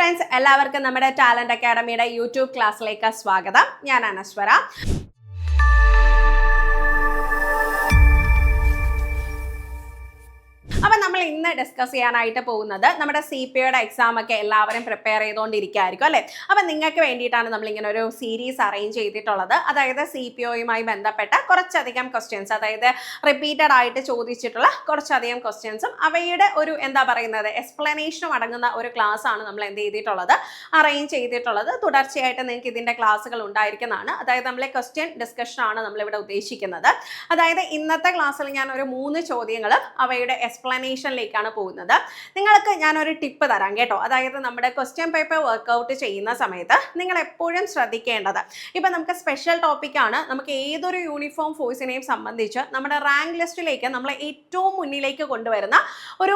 Friends, എല്ലാവർക്കും നമ്മുടെ talent അക്കാഡമിയുടെ YouTube ക്ലാസ്സിലേക്ക് സ്വാഗതം. ഞാൻ അനശ്വര. അപ്പം നമ്മൾ ഇന്ന് ഡിസ്കസ് ചെയ്യാനായിട്ട് പോകുന്നത് നമ്മുടെ CPOയുടെ എക്സാം ഒക്കെ എല്ലാവരും പ്രിപ്പയർ ചെയ്തുകൊണ്ടിരിക്കുകയായിരിക്കും അല്ലേ. അപ്പം നിങ്ങൾക്ക് വേണ്ടിയിട്ടാണ് നമ്മളിങ്ങനെ ഒരു സീരീസ് അറേഞ്ച് ചെയ്തിട്ടുള്ളത്. അതായത് CPOയുമായി ബന്ധപ്പെട്ട കുറച്ചധികം ക്വസ്റ്റ്യൻസ്, അതായത് റിപ്പീറ്റഡ് ആയിട്ട് ചോദിച്ചിട്ടുള്ള കുറച്ചധികം ക്വസ്റ്റ്യൻസും അവയുടെ ഒരു എക്സ്പ്ലനേഷനും അടങ്ങുന്ന ഒരു ക്ലാസ് ആണ് നമ്മൾ അറേഞ്ച് ചെയ്തിട്ടുള്ളത്. തുടർച്ചയായിട്ട് നിങ്ങൾക്ക് ഇതിൻ്റെ ക്ലാസ്സുകൾ ഉണ്ടായിരിക്കുന്നതാണ്. അതായത് നമ്മളെ ക്വസ്റ്റ്യൻ ഡിസ്കഷൻ ആണ് നമ്മളിവിടെ ഉദ്ദേശിക്കുന്നത്. അതായത് ഇന്നത്തെ ക്ലാസ്സിൽ ഞാൻ ഒരു 3 ചോദ്യങ്ങൾ അവയുടെ എക്സ്പ്ലനേഷനിലേക്കാണ് പോകുന്നത്. നിങ്ങൾക്ക് ഞാനൊരു ടിപ്പ് തരാം കേട്ടോ. അതായത് നമ്മുടെ ക്വസ്റ്റ്യൻ പേപ്പർ വർക്ക്ഔട്ട് ചെയ്യുന്ന സമയത്ത് നിങ്ങൾ എപ്പോഴും ശ്രദ്ധിക്കേണ്ടത്, ഇപ്പം നമുക്ക് സ്പെഷ്യൽ ടോപ്പിക്കാണ്, നമുക്ക് ഏതൊരു യൂണിഫോം ഫോഴ്സിനെയും സംബന്ധിച്ച് നമ്മുടെ റാങ്ക് ലിസ്റ്റിലേക്ക് നമ്മളെ ഏറ്റവും മുന്നിലേക്ക് കൊണ്ടുവരുന്ന ഒരു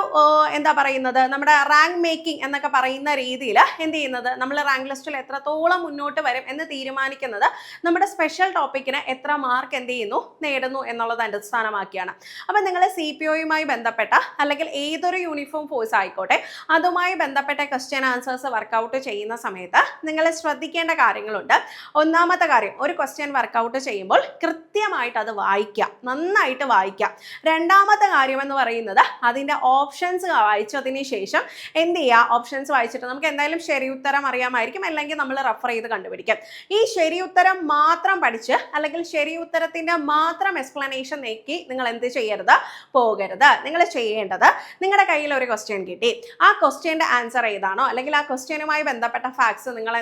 നമ്മുടെ റാങ്ക് മേക്കിംഗ് എന്നൊക്കെ പറയുന്ന രീതിയിൽ നമ്മൾ റാങ്ക് ലിസ്റ്റിൽ എത്രത്തോളം മുന്നോട്ട് വരും എന്ന് തീരുമാനിക്കുന്നത് നമ്മുടെ സ്പെഷ്യൽ ടോപ്പിക്കിന് എത്ര മാർക്ക് നേടുന്നു എന്നുള്ളത് അടിസ്ഥാനമാക്കിയാണ്. അപ്പം നിങ്ങൾ CPOയുമായി ബന്ധപ്പെട്ട അല്ലെങ്കിൽ ഏതൊരു യൂണിഫോം ഫോഴ്സ് ആയിക്കോട്ടെ അതുമായി ബന്ധപ്പെട്ട ക്വസ്റ്റ്യൻ ആൻസേഴ്സ് വർക്കൗട്ട് ചെയ്യുന്ന സമയത്ത് നിങ്ങൾ ശ്രദ്ധിക്കേണ്ട കാര്യങ്ങളുണ്ട്. ഒന്നാമത്തെ കാര്യം, ഒരു ക്വസ്റ്റ്യൻ വർക്കൗട്ട് ചെയ്യുമ്പോൾ കൃത്യമായിട്ട് അത് വായിക്കുക, നന്നായിട്ട് വായിക്കുക. രണ്ടാമത്തെ കാര്യം എന്ന് പറയുന്നത് അതിൻ്റെ ഓപ്ഷൻസ് വായിച്ചതിന് ശേഷം ഓപ്ഷൻസ് വായിച്ചിട്ട് നമുക്ക് എന്തായാലും ശരി ഉത്തരം അറിയാമായിരിക്കും, അല്ലെങ്കിൽ നമ്മൾ റെഫർ ചെയ്ത് കണ്ടുപിടിക്കും. ഈ ശരി ഉത്തരം മാത്രം പഠിച്ച് അല്ലെങ്കിൽ ശരി ഉത്തരത്തിൻ്റെ മാത്രം എക്സ്പ്ലനേഷൻ നോക്കി നിങ്ങൾ പോകരുത്. നിങ്ങൾ ചെയ്യേണ്ടത്, നിങ്ങളുടെ കയ്യിൽ ഒരു ക്വസ്റ്റ്യൻ കിട്ടി, ആ ക്വസ്റ്റ്യൻ്റെ ആൻസർ ഏതാണോ അല്ലെങ്കിൽ ആ ക്വസ്റ്റ്യനുമായി ബന്ധപ്പെട്ട ഫാക്ട്സ് നിങ്ങൾ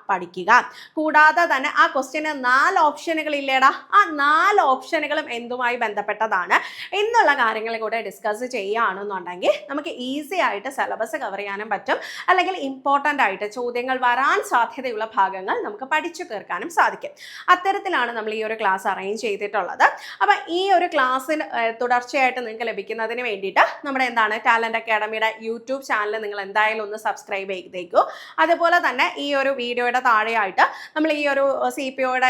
പഠിക്കുക. കൂടാതെ തന്നെ ആ ക്വസ്റ്റ്യന് 4 ഓപ്ഷനുകൾ ഇല്ലേടാ, ആ 4 ഓപ്ഷനുകളും എന്തുമായി ബന്ധപ്പെട്ടതാണ് എന്നുള്ള കാര്യങ്ങൾ കൂടെ ഡിസ്കസ് ചെയ്യുകയാണെന്നുണ്ടെങ്കിൽ നമുക്ക് ഈസി ആയിട്ട് സിലബസ് കവർ ചെയ്യാനും പറ്റും, അല്ലെങ്കിൽ ഇമ്പോർട്ടൻ്റ് ആയിട്ട് ചോദ്യങ്ങൾ വരാൻ സാധ്യതയുള്ള ഭാഗങ്ങൾ നമുക്ക് പഠിച്ചു തീർക്കാനും സാധിക്കും. അത്തരത്തിലാണ് നമ്മൾ ഈ ഒരു ക്ലാസ് അറേഞ്ച് ചെയ്തിട്ടുള്ളത്. അപ്പം ഈ ഒരു ക്ലാസ്സിന് തുടർച്ചയായിട്ട് നിങ്ങൾക്ക് ലഭിക്കുന്നതിന് വേണ്ടിയിട്ട് നമ്മുടെ ടാലന്റ് അക്കാഡമിയുടെ യൂട്യൂബ് ചാനൽ നിങ്ങൾ എന്തായാലും ഒന്ന് സബ്സ്ക്രൈബ് ചെയ്തേക്കൂ. അതുപോലെ തന്നെ ഈ ഒരു വീഡിയോയുടെ താഴെയായിട്ട് നമ്മൾ ഈ ഒരു CPOയുടെ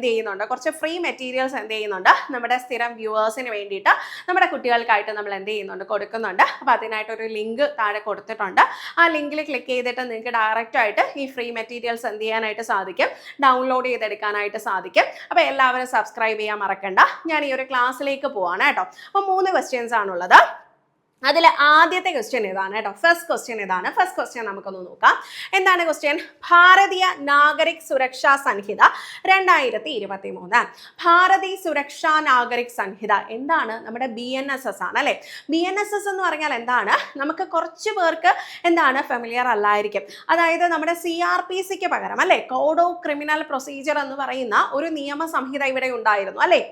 ചെയ്യുന്നുണ്ട്, കുറച്ച് ഫ്രീ മെറ്റീരിയൽസ് നമ്മുടെ സ്ഥിരം വ്യൂവേഴ്സിന് വേണ്ടിയിട്ട് നമ്മുടെ കുട്ടികൾക്കായിട്ട് നമ്മൾ കൊടുക്കുന്നുണ്ട്. അപ്പോൾ അതിനായിട്ടൊരു ലിങ്ക് താഴെ കൊടുത്തിട്ടുണ്ട്. ആ ലിങ്കിൽ ക്ലിക്ക് ചെയ്തിട്ട് നിങ്ങൾക്ക് ഡയറക്റ്റ് ആയിട്ട് ഈ ഫ്രീ മെറ്റീരിയൽസ് ചെയ്യാനായിട്ട് സാധിക്കും, ഡൗൺലോഡ് ചെയ്തെടുക്കാനായിട്ട് സാധിക്കും. അപ്പോൾ എല്ലാവരും സബ്സ്ക്രൈബ് ചെയ്യാൻ മറക്കണ്ട. ഞാൻ ഈ ഒരു ക്ലാസ്സിലേക്ക് പോവാണ് കേട്ടോ. അപ്പോൾ 3 ക്വസ്റ്റ്യൻസ് ആണുള്ളത്. അതിൽ ആദ്യത്തെ ക്വസ്റ്റ്യൻ ഇതാണ് കേട്ടോ. ഫസ്റ്റ് ക്വസ്റ്റ്യൻ നമുക്കൊന്ന് നോക്കാം. എന്താണ് ക്വസ്റ്റ്യൻ? ഭാരതീയ നാഗരിക് സുരക്ഷാ സംഹിത 2023. ഭാരതീയ സുരക്ഷാ നാഗരിക് സംഹിത എന്താണ്? നമ്മുടെ BNSS ആണ് അല്ലേ. BNSS എന്ന് പറഞ്ഞാൽ എന്താണ്? നമുക്ക് കുറച്ച് പേർക്ക് ഫെമിലിയർ അല്ലായിരിക്കും. അതായത് നമ്മുടെ CRPCക്ക് പകരം അല്ലേ, കോഡ് ഓഫ് ക്രിമിനൽ പ്രൊസീജിയർ എന്ന് പറയുന്ന ഒരു നിയമസംഹിത ഇവിടെ ഉണ്ടായിരുന്നു അല്ലേ.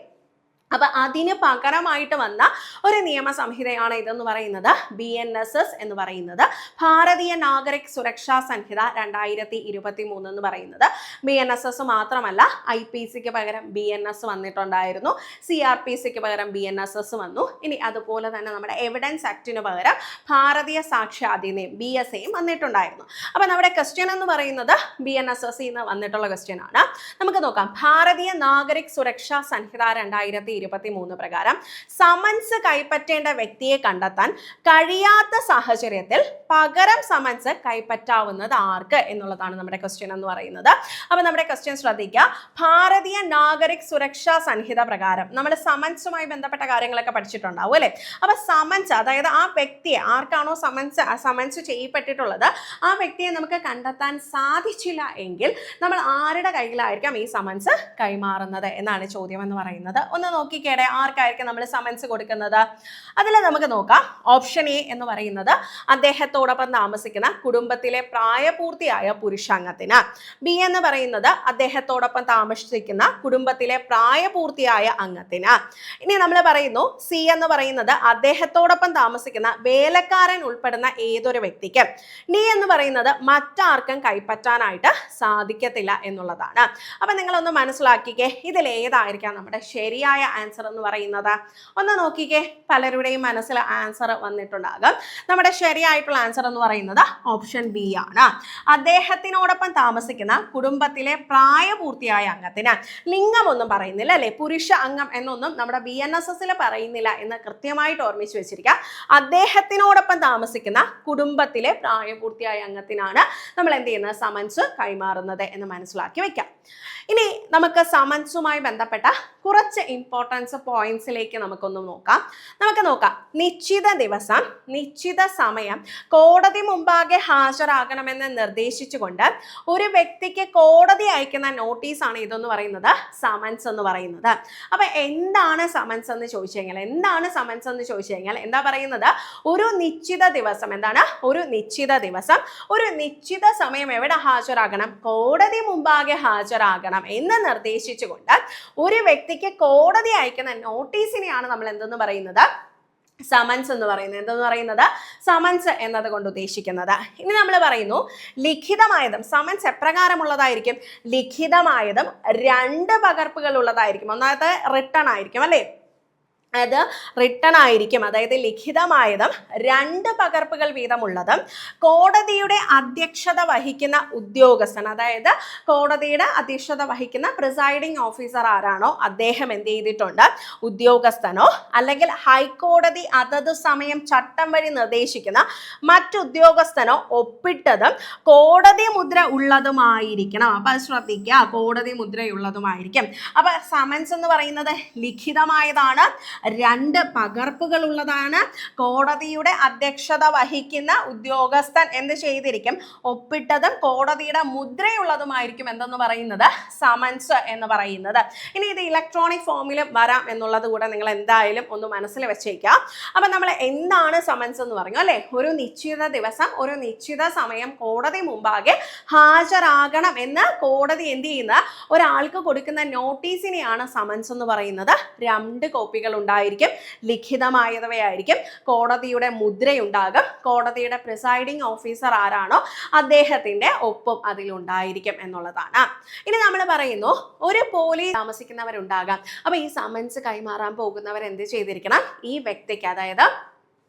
അപ്പം അതിന് പകരമായിട്ട് വന്ന ഒരു നിയമസംഹിതയാണ് ഇതെന്ന് പറയുന്നത് BNSS എന്ന് പറയുന്നത്, ഭാരതീയ നാഗരിക് സുരക്ഷാ സംഹിത 2023 എന്ന് പറയുന്നത്. BNSS മാത്രമല്ല, IPCക്ക് പകരം BNS വന്നിട്ടുണ്ടായിരുന്നു, CRPCക്ക് പകരം BNSS വന്നു. ഇനി അതുപോലെ തന്നെ നമ്മുടെ എവിഡൻസ് ആക്ടിന് പകരം ഭാരതീയ സാക്ഷ്യ അധിനിയം BSAയും വന്നിട്ടുണ്ടായിരുന്നു. അപ്പം നമ്മുടെ ക്വസ്റ്റ്യൻ എന്ന് പറയുന്നത് BNSS വന്നിട്ടുള്ള ക്വസ്റ്റ്യൻ ആണ്. നമുക്ക് നോക്കാം. ഭാരതീയ നാഗരിക് സുരക്ഷാ സംഹിത 2023 പ്രകാരം സമൻസ് കൈപ്പറ്റേണ്ട വ്യക്തിയെ കണ്ടെത്താൻ കഴിയാത്ത സാഹചര്യത്തിൽ പകരം സമൻസ് കൈപ്പറ്റാവുന്നത് ആർക്ക് എന്നുള്ളതാണ് നമ്മുടെ ക്വസ്റ്റ്യൻ എന്ന് പറയുന്നത്. അപ്പൊ നമ്മുടെ ക്വസ്റ്റ്യൻ ശ്രദ്ധിക്കുക. ഭാരതീയ നാഗരിക് സുരക്ഷാ സംഹിത പ്രകാരം നമ്മൾ സമൻസുമായി ബന്ധപ്പെട്ട കാര്യങ്ങളൊക്കെ പഠിച്ചിട്ടുണ്ടാവും അല്ലെ. അപ്പൊ സമൻസ്, അതായത് ആ വ്യക്തിയെ ആർക്കാണോ സമൻസ് ചെയ്യപ്പെട്ടിട്ടുള്ളത് ആ വ്യക്തിയെ നമുക്ക് കണ്ടെത്താൻ സാധിച്ചില്ല എങ്കിൽ നമ്മൾ ആരുടെ കയ്യിലായിരിക്കാം ഈ സമൻസ് കൈമാറുന്നത് എന്നാണ് ചോദ്യം എന്ന് പറയുന്നത്. ഒന്ന് നോക്കിക്കേടെ, ആർക്കായിരിക്കും നമ്മൾ സമൻസ് കൊടുക്കുന്നത്? അതിൽ നമുക്ക് നോക്കാം. ഓപ്ഷൻ എ എന്ന് പറയുന്നത് അദ്ദേഹത്തോടൊപ്പം താമസിക്കുന്ന കുടുംബത്തിലെ പ്രായപൂർത്തിയായ പുരുഷാംഗത്തിന്. ബി എന്ന് പറയുന്നത് അദ്ദേഹത്തോടൊപ്പം താമസിക്കുന്ന കുടുംബത്തിലെ പ്രായപൂർത്തിയായ അംഗത്തിന്. ഇനി നമ്മൾ പറയുന്നു സി എന്ന് പറയുന്നത് അദ്ദേഹത്തോടൊപ്പം താമസിക്കുന്ന വേലക്കാരൻ ഉൾപ്പെടുന്ന ഏതൊരു വ്യക്തിക്ക്. ഡി എന്ന് പറയുന്നത് മറ്റാർക്കും കൈപ്പറ്റാനായിട്ട് സാധിക്കത്തില്ല എന്നുള്ളതാണ്. അപ്പൊ നിങ്ങളൊന്ന് മനസ്സിലാക്കിക്കേ, ഇതിൽ ഏതായിരിക്കാം നമ്മുടെ ശരിയായ ആൻസർ എന്ന് പറയുന്നത്? ഒന്ന് നോക്കിക്കേ, പലരുടെയും മനസ്സിൽ ആൻസർ വന്നിട്ടുണ്ടാകും. നമ്മുടെ ശരിയായിട്ടുള്ള ആൻസർ എന്ന് പറയുന്നത് ഓപ്ഷൻ ബി ആണ്. അദ്ദേഹത്തിനോടൊപ്പം താമസിക്കുന്ന കുടുംബത്തിലെ പ്രായപൂർത്തിയായ അംഗത്തിന് ലിംഗമൊന്നും പറയുന്നില്ല അല്ലെ, പുരുഷ അംഗം എന്നൊന്നും നമ്മുടെ BNSS പറയുന്നില്ല എന്ന് കൃത്യമായിട്ട് ഓർമ്മിച്ച് വെച്ചിരിക്കുക. അദ്ദേഹത്തിനോടൊപ്പം താമസിക്കുന്ന കുടുംബത്തിലെ പ്രായപൂർത്തിയായ അംഗത്തിനാണ് നമ്മൾ എന്ത് ചെയ്യുന്നത്, സമൻസ് കൈമാറുന്നത് എന്ന് മനസ്സിലാക്കി വെക്കാം. ഇനി നമുക്ക് സമൻസുമായി ബന്ധപ്പെട്ട കുറച്ച് ഇമ്പോർട്ടൻസ് പോയിന്റ്സിലേക്ക് നമുക്കൊന്ന് നോക്കാം. നിശ്ചിത ദിവസം നിശ്ചിത സമയം കോടതി മുമ്പാകെ ഹാജരാകണമെന്ന് നിർദ്ദേശിച്ചുകൊണ്ട് ഒരു വ്യക്തിക്ക് കോടതി അയക്കുന്ന നോട്ടീസാണ് ഇതെന്ന് പറയുന്നത് സമൻസ് എന്ന് പറയുന്നത്. അപ്പൊ എന്താണ് സമൻസ് എന്ന് ചോദിച്ചു കഴിഞ്ഞാൽ എന്താ പറയുന്നത്, ഒരു നിശ്ചിത ദിവസം, എന്താണ് ഒരു നിശ്ചിത ദിവസം ഒരു നിശ്ചിത സമയം എവിടെ ഹാജരാകണം, കോടതി മുമ്പാകെ ഹാജരാകണം എന്ന് നിർദ്ദേശിച്ചുകൊണ്ട് ഒരു വ്യക്തിക്ക് കോടതി അയക്കുന്ന നോട്ടീസിനെയാണ് നമ്മൾ എന്തെന്ന് പറയുന്നത്, സമൻസ് എന്ന് പറയുന്നത്. സമൻസ് എന്നത് കൊണ്ട് ഉദ്ദേശിക്കുന്നത്. ഇനി നമ്മൾ പറയുന്നു ലിഖിതമായതും. സമൻസ് എപ്രകാരമുള്ളതായിരിക്കും, ലിഖിതമായതും 2 പകർപ്പുകൾ ഉള്ളതായിരിക്കും. ഒന്നാമത്തെ റിട്ടൺ ആയിരിക്കും അല്ലേ, അത് റിട്ടൺ ആയിരിക്കും. അതായത് ലിഖിതമായതും 2 പകർപ്പുകൾ വീതമുള്ളതും കോടതിയുടെ അധ്യക്ഷത വഹിക്കുന്ന ഉദ്യോഗസ്ഥൻ, അതായത് കോടതിയുടെ അധ്യക്ഷത വഹിക്കുന്ന പ്രിസൈഡിംഗ് ഓഫീസർ ആരാണോ അദ്ദേഹം എന്ത് ചെയ്തിട്ടുണ്ട്, ഉദ്യോഗസ്ഥനോ അല്ലെങ്കിൽ ഹൈക്കോടതി അതത് സമയം ചട്ടം വഴി നിർദ്ദേശിക്കുന്ന മറ്റുദ്യോഗസ്ഥനോ ഒപ്പിട്ടതും കോടതി മുദ്ര ഉള്ളതുമായിരിക്കണം. അപ്പൊ അത് ശ്രദ്ധിക്കുക, കോടതി മുദ്രയുള്ളതുമായിരിക്കും. അപ്പൊ സമൻസ് എന്ന് പറയുന്നത് ലിഖിതമായതാണ്, 2 പകർപ്പുകൾ ഉള്ളതാണ്, കോടതിയുടെ അധ്യക്ഷത വഹിക്കുന്ന ഉദ്യോഗസ്ഥൻ എന്ത് ചെയ്തിരിക്കും, ഒപ്പിട്ടതും കോടതിയുടെ മുദ്രയുള്ളതുമായിരിക്കും എന്തെന്ന് പറയുന്നത് സമൻസ് എന്ന് പറയുന്നത്. ഇനി ഇത് ഇലക്ട്രോണിക് ഫോമിൽ വരാം എന്നുള്ളത് കൂടെ നിങ്ങൾ എന്തായാലും ഒന്ന് മനസ്സിൽ വെച്ചേക്കാം. അപ്പൊ നമ്മൾ എന്താണ് സമൻസ് എന്ന് പറഞ്ഞു അല്ലെ, ഒരു നിശ്ചിത ദിവസം ഒരു നിശ്ചിത സമയം കോടതി മുമ്പാകെ ഹാജരാകണം എന്ന് കോടതി എന്ത് ചെയ്യുന്ന ഒരാൾക്ക് കൊടുക്കുന്ന നോട്ടീസിനെയാണ് സമൻസ് എന്ന് പറയുന്നത്. 2 കോപ്പികൾ ഉണ്ടായിരിക്കും, ലിഖിതമായവയായിരിക്കും, കോടതിയുടെ മുദ്രയുണ്ടാകും, കോടതിയുടെ പ്രിസൈഡിംഗ് ഓഫീസർ ആരാണോ അദ്ദേഹത്തിന്റെ ഒപ്പും അതിലുണ്ടായിരിക്കും എന്നുള്ളതാണ്. ഇനി നമ്മൾ പറയുന്നു ഒരു പോലീസ് താമസിക്കുന്നവരുണ്ടാകാം. അപ്പൊ ഈ സമൻസ് കൈമാറാൻ പോകുന്നവർ എന്ത് ചെയ്തിരിക്കണം, ഈ വ്യക്തിക്ക്, അതായത്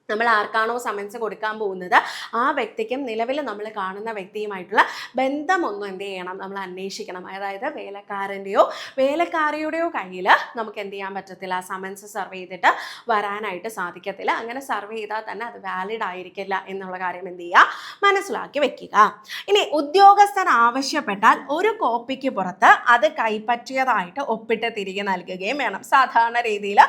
നമ്മൾ ആർക്കാണോ സമൻസ് കൊടുക്കാൻ പോകുന്നത് ആ വ്യക്തിക്കും നിലവിൽ നമ്മൾ കാണുന്ന വ്യക്തിയുമായിട്ടുള്ള ബന്ധമൊന്നും എന്ത് ചെയ്യണം, നമ്മൾ അന്വേഷിക്കണം. അതായത് വേലക്കാരൻ്റെയോ വേലക്കാരിയുടെയോ കയ്യിൽ നമുക്ക് എന്ത് ചെയ്യാൻ പറ്റത്തില്ല, സമൻസ് സർവ് ചെയ്തിട്ട് വരാനായിട്ട് സാധിക്കത്തില്ല. അങ്ങനെ സർവ് ചെയ്താൽ തന്നെ അത് വാലിഡ് ആയിരിക്കില്ല എന്നുള്ള കാര്യം എന്ത് ചെയ്യുക, മനസ്സിലാക്കി വെക്കുക. ഇനി ഉദ്യോഗസ്ഥൻ ആവശ്യപ്പെട്ടാൽ ഒരു കോപ്പിക്ക് പുറത്ത് അത് കൈപ്പറ്റിയതായിട്ട് ഒപ്പിട്ട് തിരികെ നൽകുകയും വേണം. സാധാരണ രീതിയിൽ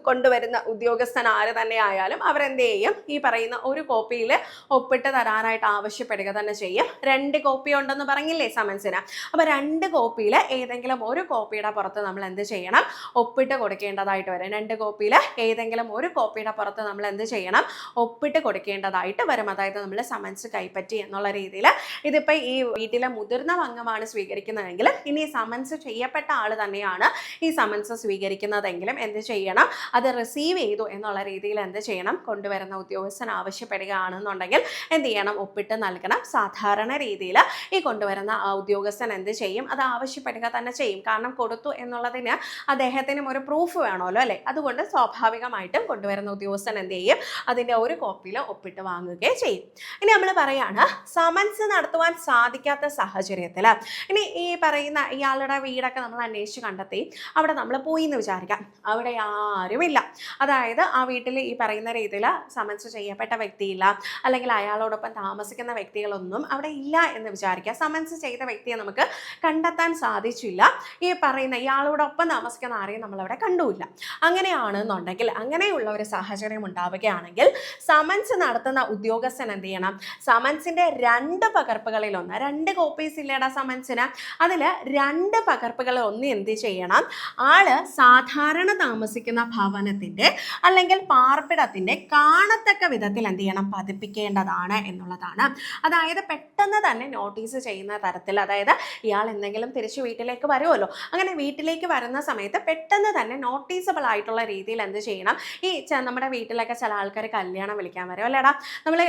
കൊണ്ടുവരുന്ന ഉദ്യോഗസ്ഥൻ ആര് തന്നെ ആയാലും അവരെന്ത് ചെയ്യും, ഈ പറയുന്ന ഒരു കോപ്പിയിൽ ഒപ്പിട്ട് തരാനായിട്ട് ആവശ്യപ്പെടുക തന്നെ ചെയ്യും. 2 കോപ്പി ഉണ്ടെന്ന് പറഞ്ഞില്ലേ സമൻസിന്, അപ്പൊ 2 കോപ്പിയിൽ ഏതെങ്കിലും ഒരു കോപ്പിയുടെ പുറത്ത് നമ്മൾ എന്ത് ചെയ്യണം, ഒപ്പിട്ട് കൊടുക്കേണ്ടതായിട്ട് വരും. 2 കോപ്പിയിൽ ഏതെങ്കിലും ഒരു കോപ്പിയുടെ പുറത്ത് നമ്മൾ എന്ത് ചെയ്യണം, ഒപ്പിട്ട് കൊടുക്കേണ്ടതായിട്ട് വരും. അതായത് നമ്മൾ സമൻസ് കൈപ്പറ്റി എന്നുള്ള രീതിയിൽ. ഇതിപ്പോ ഈ വീട്ടിലെ മുതിർന്ന അംഗമാണ് സ്വീകരിക്കുന്നതെങ്കിലും ഇനി സമൻസ് ചെയ്യപ്പെട്ട ആൾ തന്നെയാണ് ഈ സമൻസ് സ്വീകരിക്കുന്നതെങ്കിലും എന്ത് ചെയ്യണം, അത് റിസീവ് ചെയ്തു എന്നുള്ള രീതിയിൽ എന്ത് ചെയ്യണം, വരുന്ന ഉദ്യോഗസ്ഥൻ ആവശ്യപ്പെടുകയാണെന്നുണ്ടെങ്കിൽ എന്ത് ചെയ്യണം, ഒപ്പിട്ട് നൽകണം. സാധാരണ രീതിയിൽ ഈ കൊണ്ടുവരുന്ന ഉദ്യോഗസ്ഥൻ എന്ത് ചെയ്യും, അത് ആവശ്യപ്പെടുക തന്നെ ചെയ്യും. കാരണം കൊടുത്തു എന്നുള്ളതിന് അദ്ദേഹത്തിനും ഒരു പ്രൂഫ് വേണമല്ലോ അല്ലെ. അതുകൊണ്ട് സ്വാഭാവികമായിട്ടും കൊണ്ടുവരുന്ന ഉദ്യോഗസ്ഥൻ എന്ത് ചെയ്യും, അതിൻ്റെ ഒരു കോപ്പിയിൽ ഒപ്പിട്ട് വാങ്ങുകയും ചെയ്യും. ഇനി നമ്മൾ പറയാണ് സമൻസ് നടത്തുവാൻ സാധിക്കാത്ത സാഹചര്യത്തിൽ, ഇനി ഈ പറയുന്ന ഇയാളുടെ വീടൊക്കെ നമ്മൾ അന്വേഷിച്ച് കണ്ടെത്തി അവിടെ നമ്മൾ പോയി എന്ന് വിചാരിക്കാം, അവിടെ ആരുമില്ല. അതായത് ആ വീട്ടിൽ ഈ പറയുന്ന രീതിയിൽ സമൻസ് ചെയ്യപ്പെട്ട വ്യക്തിയില്ല, അല്ലെങ്കിൽ അയാളോടൊപ്പം താമസിക്കുന്ന വ്യക്തികളൊന്നും അവിടെ ഇല്ല എന്ന് വിചാരിക്കുക. സമൻസ് ചെയ്ത വ്യക്തിയെ നമുക്ക് കണ്ടെത്താൻ സാധിച്ചില്ല, ഈ പറയുന്ന ഇയാളോടൊപ്പം താമസിക്കുന്ന ആരെയും നമ്മളവിടെ കണ്ടുമില്ല. അങ്ങനെയാണെന്നുണ്ടെങ്കിൽ, അങ്ങനെയുള്ള ഒരു സാഹചര്യം ഉണ്ടാവുകയാണെങ്കിൽ സമൻസ് നടത്തുന്ന ഉദ്യോഗസ്ഥൻ എന്ത് ചെയ്യണം, സമൻസിന്റെ 2 പകർപ്പുകളിൽ ഒന്ന്, 2 കോപ്പീസ് ഇല്ലേടാ സമൻസിന്, അതിൽ 2 പകർപ്പുകളിൽ ഒന്ന് എന്ത് ചെയ്യണം, ആള് സാധാരണ താമസിക്കുന്ന ഭവനത്തിന്റെ അല്ലെങ്കിൽ പാർപ്പിടത്തിന്റെ കാണത്തക്ക വിധത്തിൽ എന്ത് ചെയ്യണം, പതിപ്പിക്കേണ്ടതാണ് എന്നുള്ളതാണ്. അതായത് പെട്ടെന്ന് തന്നെ നോട്ടീസ് ചെയ്യുന്ന തരത്തിൽ, അതായത് ഇയാൾ എന്തെങ്കിലും തിരിച്ച് വീട്ടിലേക്ക് വരുമല്ലോ, അങ്ങനെ വീട്ടിലേക്ക് വരുന്ന സമയത്ത് പെട്ടെന്ന് തന്നെ നോട്ടീസബിൾ ആയിട്ടുള്ള രീതിയിൽ എന്ത് ചെയ്യണം, ഈ നമ്മുടെ വീട്ടിലൊക്കെ ചില ആൾക്കാർ കല്യാണം വിളിക്കാൻ വരും അല്ലേടാ,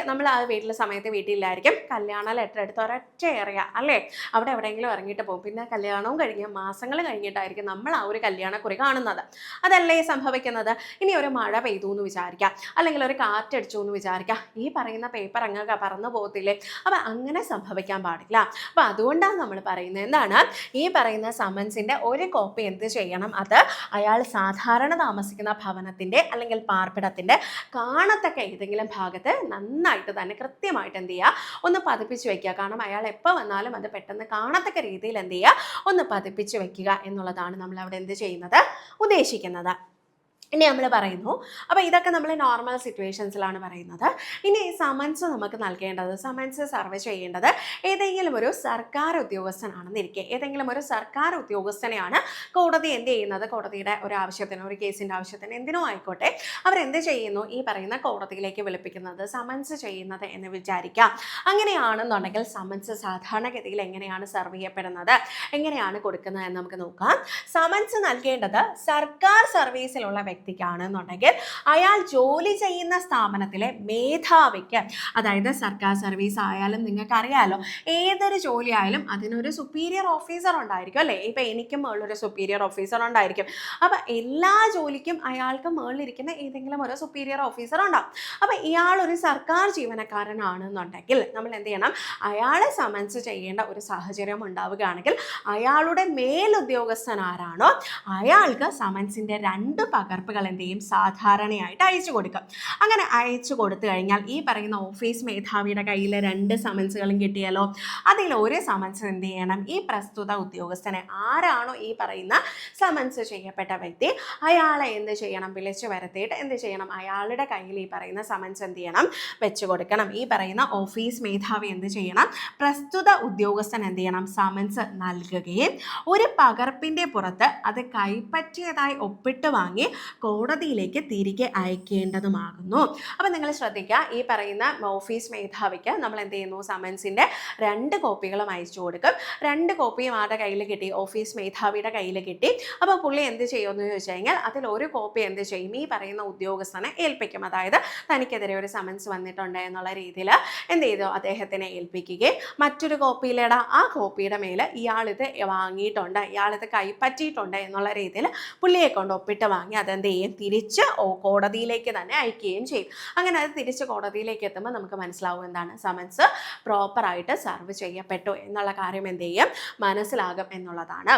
നമ്മൾ ആ വീട്ടിലെ സമയത്ത് വീട്ടിലായിരിക്കും, കല്യാണ ലെറ്റർ എടുത്ത് ഒരൊറ്റ ഏറിയ അല്ലേ, അവിടെ എവിടെയെങ്കിലും ഇറങ്ങിയിട്ട് പോകും. പിന്നെ കല്യാണവും കഴിഞ്ഞ് മാസങ്ങൾ കഴിഞ്ഞിട്ടായിരിക്കും നമ്മൾ ആ ഒരു കല്യാണക്കുറി കാണുന്നത്. അതല്ലേ സംഭവിക്കുന്നത്. ഇനി ഒരു മഴ പെയ്തു എന്ന് വിചാരിക്കാം, അല്ലെങ്കിൽ ഒരു കാറ്റടിച്ചു എന്ന് വിചാരിക്കാം, ഈ പറയുന്ന പേപ്പർ അങ്ങ് പറന്നു പോകത്തില്ലേ. അപ്പം അങ്ങനെ സംഭവിക്കാൻ പാടില്ല. അപ്പം അതുകൊണ്ടാണ് നമ്മൾ പറയുന്നത് എന്താണ്, ഈ പറയുന്ന സമൻസിൻ്റെ ഒരു കോപ്പി എന്ത് ചെയ്യണം, അത് അയാൾ സാധാരണ താമസിക്കുന്ന ഭവനത്തിൻ്റെ അല്ലെങ്കിൽ പാർപ്പിടത്തിൻ്റെ കാണത്തക്ക ഏതെങ്കിലും ഭാഗത്ത് നന്നായിട്ട് തന്നെ കൃത്യമായിട്ട് എന്ത് ചെയ്യുക, ഒന്ന് പതിപ്പിച്ച് വെക്കുക. കാരണം അയാൾ എപ്പോൾ വന്നാലും അത് പെട്ടെന്ന് കാണത്തക്ക രീതിയിൽ എന്ത് ചെയ്യുക, ഒന്ന് പതിപ്പിച്ച് വെക്കുക എന്നുള്ളതാണ് നമ്മൾ അവിടെ എന്ത് ചെയ്യുന്നത്, ഉദ്ദേശിക്കുന്നത്. ഇനി നമ്മൾ പറയുന്നു, അപ്പോൾ ഇതൊക്കെ നമ്മൾ നോർമൽ സിറ്റുവേഷൻസിലാണ് പറയുന്നത്. ഇനി സമൻസ് നമുക്ക് നൽകേണ്ടത്, സമൻസ് സർവ് ചെയ്യേണ്ടത് ഏതെങ്കിലും ഒരു സർക്കാർ ഉദ്യോഗസ്ഥനാണെന്നിരിക്കെ, ഏതെങ്കിലും ഒരു സർക്കാർ ഉദ്യോഗസ്ഥനെയാണ് കോടതി എന്ത് ചെയ്യുന്നത്, കോടതിയുടെ ഒരു ആവശ്യത്തിന്, ഒരു കേസിൻ്റെ ആവശ്യത്തിന്, എന്തിനോ ആയിക്കോട്ടെ, അവരെന്ത് ചെയ്യുന്നു, ഈ പറയുന്ന കോടതിയിലേക്ക് വിളിപ്പിക്കുന്നത്, സമൻസ് ചെയ്യുന്നത് എന്ന് വിചാരിക്കാം. അങ്ങനെയാണെന്നുണ്ടെങ്കിൽ സമൻസ് സാധാരണഗതിയിൽ എങ്ങനെയാണ് സർവ് ചെയ്യപ്പെടുന്നത്, എങ്ങനെയാണ് കൊടുക്കുന്നത് എന്ന് നമുക്ക് നോക്കാം. സമൻസ് നൽകേണ്ടത് സർക്കാർ സർവീസിലുള്ള വ്യക്തിക്കാണെന്നുണ്ടെങ്കിൽ അയാൾ ജോലി ചെയ്യുന്ന സ്ഥാപനത്തിലെ മേധാവിക്ക്, അതായത് സർക്കാർ സർവീസ് ആയാലും നിങ്ങൾക്ക് അറിയാലോ, ഏതൊരു ജോലി ആയാലും അതിനൊരു സുപ്പീരിയർ ഓഫീസർ ഉണ്ടായിരിക്കും അല്ലേ. ഇപ്പം എനിക്കും മുകളിലൊരു സുപ്പീരിയർ ഓഫീസർ ഉണ്ടായിരിക്കും. അപ്പം എല്ലാ ജോലിക്കും അയാൾക്ക് മുകളിലിരിക്കുന്ന ഏതെങ്കിലും ഒരു സുപ്പീരിയർ ഓഫീസർ ഉണ്ടാവും. അപ്പം ഇയാൾ ഒരു സർക്കാർ ജീവനക്കാരനാണെന്നുണ്ടെങ്കിൽ നമ്മൾ എന്ത് ചെയ്യണം, അയാളെ സമൻസ് ചെയ്യേണ്ട ഒരു സാഹചര്യം ഉണ്ടാവുകയാണെങ്കിൽ അയാളുടെ മേലുദ്യോഗസ്ഥൻ ആരാണോ അയാൾക്ക് സമൻസിൻ്റെ 2 പകർപ്പുകൾ എന്ത് ചെയ്യും, സാധാരണയായിട്ട് അയച്ചു കൊടുക്കും. അങ്ങനെ അയച്ചു കൊടുത്തു കഴിഞ്ഞാൽ ഈ പറയുന്ന ഓഫീസ് മേധാവിയുടെ കയ്യിൽ 2 സമൻസുകളും കിട്ടിയാലോ, അതിൽ ഒരു സമൻസ് എന്ത് ചെയ്യണം, ഈ പ്രസ്തുത ഉദ്യോഗസ്ഥനെ, ആരാണോ ഈ പറയുന്ന സമൻസ് ചെയ്യപ്പെട്ട വ്യക്തി, അയാളെ എന്ത് ചെയ്യണം, വിളിച്ചു വരുത്തിയിട്ട് എന്ത് ചെയ്യണം, അയാളുടെ കയ്യിൽ ഈ പറയുന്ന സമൻസ് എന്ത് ചെയ്യണം, വെച്ചു കൊടുക്കണം. ഈ പറയുന്ന ഓഫീസ് മേധാവി എന്ത് ചെയ്യണം, പ്രസ്തുത ഉദ്യോഗസ്ഥൻ എന്ത് ചെയ്യണം, സമൻസ് നൽകുകയും ഒരു പകർപ്പിൻ്റെ പുറത്ത് അത് കൈപ്പറ്റിയതായി ഒപ്പിട്ട് വാങ്ങി കോടതിയിലേക്ക് തിരികെ അയക്കേണ്ടതുമാകുന്നു. അപ്പം നിങ്ങൾ ശ്രദ്ധിക്കുക, ഈ പറയുന്ന ഓഫീസ് മേധാവിക്ക് നമ്മൾ എന്ത് ചെയ്യുന്നു, സമൻസിൻ്റെ 2 കോപ്പികളും അയച്ചു കൊടുക്കും. 2 കോപ്പിയും ആരുടെ കയ്യിൽ കിട്ടി, ഓഫീസ് മേധാവിയുടെ കയ്യിൽ കിട്ടി. അപ്പോൾ പുള്ളി എന്ത് ചെയ്യുമെന്ന് ചോദിച്ചു കഴിഞ്ഞാൽ അതിൽ ഒരു കോപ്പി എന്ത് ചെയ്യും, ഈ പറയുന്ന ഉദ്യോഗസ്ഥനെ ഏൽപ്പിക്കും. അതായത് തനിക്കെതിരെ ഒരു സമൻസ് വന്നിട്ടുണ്ട് എന്നുള്ള രീതിയിൽ എന്ത് ചെയ്തു, അദ്ദേഹത്തിനെ ഏൽപ്പിക്കുകയും മറ്റൊരു കോപ്പിയിലിടാ, ആ കോപ്പിയുടെ മേൽ ഇയാളിത് വാങ്ങിയിട്ടുണ്ട്, ഇയാളിത് കൈപ്പറ്റിയിട്ടുണ്ട് എന്നുള്ള രീതിയിൽ പുള്ളിയെ കൊണ്ട് ഒപ്പിട്ട് വാങ്ങി അതെന്ത് ചെയ്യും, തിരിച്ച് കോടതിയിലേക്ക് തന്നെ അയക്കുകയും ചെയ്യും. അങ്ങനെ അത് തിരിച്ച് കോടതിയിലേക്ക് എത്തുമ്പോൾ നമുക്ക് മനസ്സിലാവും എന്താണ്, സമൻസ് പ്രോപ്പറായിട്ട് സർവ് ചെയ്യപ്പെട്ടു എന്നുള്ള കാര്യം എന്ത് ചെയ്യും, മനസ്സിലാകും എന്നുള്ളതാണ്.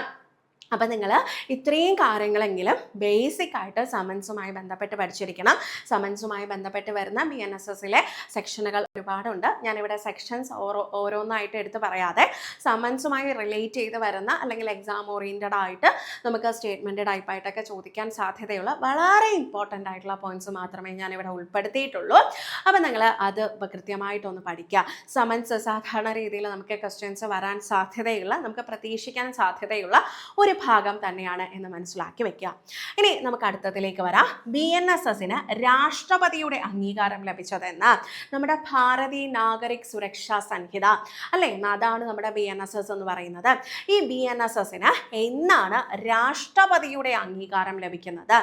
അപ്പം നിങ്ങൾ ഇത്രയും കാര്യങ്ങളെങ്കിലും ബേസിക് ആയിട്ട് സമൻസുമായി ബന്ധപ്പെട്ട് പഠിച്ചിരിക്കണം. സമൻസുമായി ബന്ധപ്പെട്ട് വരുന്ന BNSSലെ സെക്ഷനുകൾ ഒരുപാടുണ്ട്. ഞാനിവിടെ സെക്ഷൻസ് ഓരോന്നായിട്ട് എടുത്ത് പറയാതെ സമൻസുമായി റിലേറ്റ് ചെയ്ത് വരുന്ന അല്ലെങ്കിൽ എക്സാം ഓറിയൻറ്റഡ് ആയിട്ട് നമുക്ക് സ്റ്റേറ്റ്മെൻറ്റ് ടൈപ്പായിട്ടൊക്കെ ചോദിക്കാൻ സാധ്യതയുള്ള വളരെ ഇമ്പോർട്ടൻ്റ് ആയിട്ടുള്ള പോയിന്റ്സ് മാത്രമേ ഞാനിവിടെ ഉൾപ്പെടുത്തിയിട്ടുള്ളൂ. അപ്പം നിങ്ങൾ അത് കൃത്യമായിട്ടൊന്ന് പഠിക്കുക. സമൻസ് സാധാരണ രീതിയിൽ നമുക്ക് ക്വസ്റ്റ്യൻസ് വരാൻ സാധ്യതയുള്ള, നമുക്ക് പ്രതീക്ഷിക്കാൻ സാധ്യതയുള്ള ഒരു ഭാഗം തന്നെയാണ് എന്ന് മനസ്സിലാക്കി വെക്കുക. ഇനി നമുക്ക് അടുത്തതിലേക്ക് വരാം. BNSSന് രാഷ്ട്രപതിയുടെ അംഗീകാരം ലഭിച്ചതെന്ന് നമ്മുടെ ഭാരതീയ നാഗരിക് സുരക്ഷാ സംഹിത അല്ലേ, അതാണ് നമ്മുടെ BNSS എന്ന് പറയുന്നത്. ഈ BNSSന് എന്നാണ് രാഷ്ട്രപതിയുടെ അംഗീകാരം ലഭിക്കുന്നത്,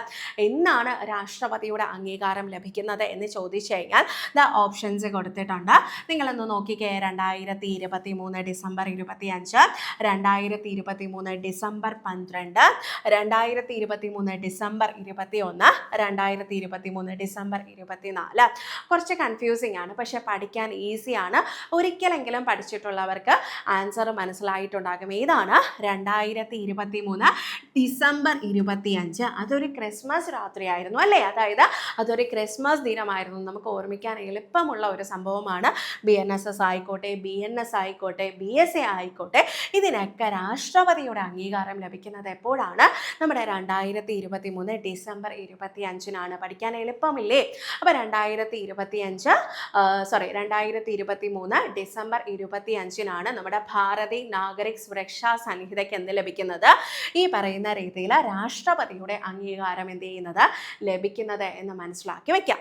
എന്നാണ് രാഷ്ട്രപതിയുടെ അംഗീകാരം ലഭിക്കുന്നത് എന്ന് ചോദിച്ചു കഴിഞ്ഞാൽ ഓപ്ഷൻസ് കൊടുത്തിട്ടുണ്ട്. നിങ്ങളൊന്ന് നോക്കിക്കേ. 2023 ഡിസംബർ 25, 2023 ഡിസംബർ 12, 2023 ഡിസംബർ 21, 2023 ഡിസംബർ 24. കുറച്ച് കൺഫ്യൂസിങ് ആണ്, പക്ഷെ പഠിക്കാൻ ഈസിയാണ്. ഒരിക്കലെങ്കിലും പഠിച്ചിട്ടുള്ളവർക്ക് ആൻസർ മനസ്സിലായിട്ടുണ്ടാകും. ഏതാണ് 2023 ഡിസംബർ 25? അതൊരു ക്രിസ്മസ് രാത്രിയായിരുന്നു അല്ലേ, അതായത് അതൊരു ക്രിസ്മസ് ദിനമായിരുന്നു. നമുക്ക് ഓർമ്മിക്കാൻ എളുപ്പമുള്ള ഒരു സംഭവമാണ്. BNSS ആയിക്കോട്ടെ, BNS ആയിക്കോട്ടെ, BSA ആയിക്കോട്ടെ, ഇതിനൊക്കെ രാഷ്ട്രപതിയുടെ അംഗീകാരം ലഭിക്കുന്നത് എപ്പോഴാണ്? നമ്മുടെ 2023 ഡിസംബർ 25-നാണ്. പഠിക്കാൻ എളുപ്പമില്ലേ? അപ്പോൾ 2023 ഡിസംബർ 25-നാണ് നമ്മുടെ ഭാരതീയ നാഗരിക് സുരക്ഷാ സംഹിതയ്ക്ക് എന്ത് ലഭിക്കുന്നത്? ഈ പറയുന്ന രീതിയിൽ രാഷ്ട്രപതിയുടെ അംഗീകാരം എന്ത് ചെയ്യുന്നത്, ലഭിക്കുന്നത് എന്ന് മനസ്സിലാക്കി വെക്കാം.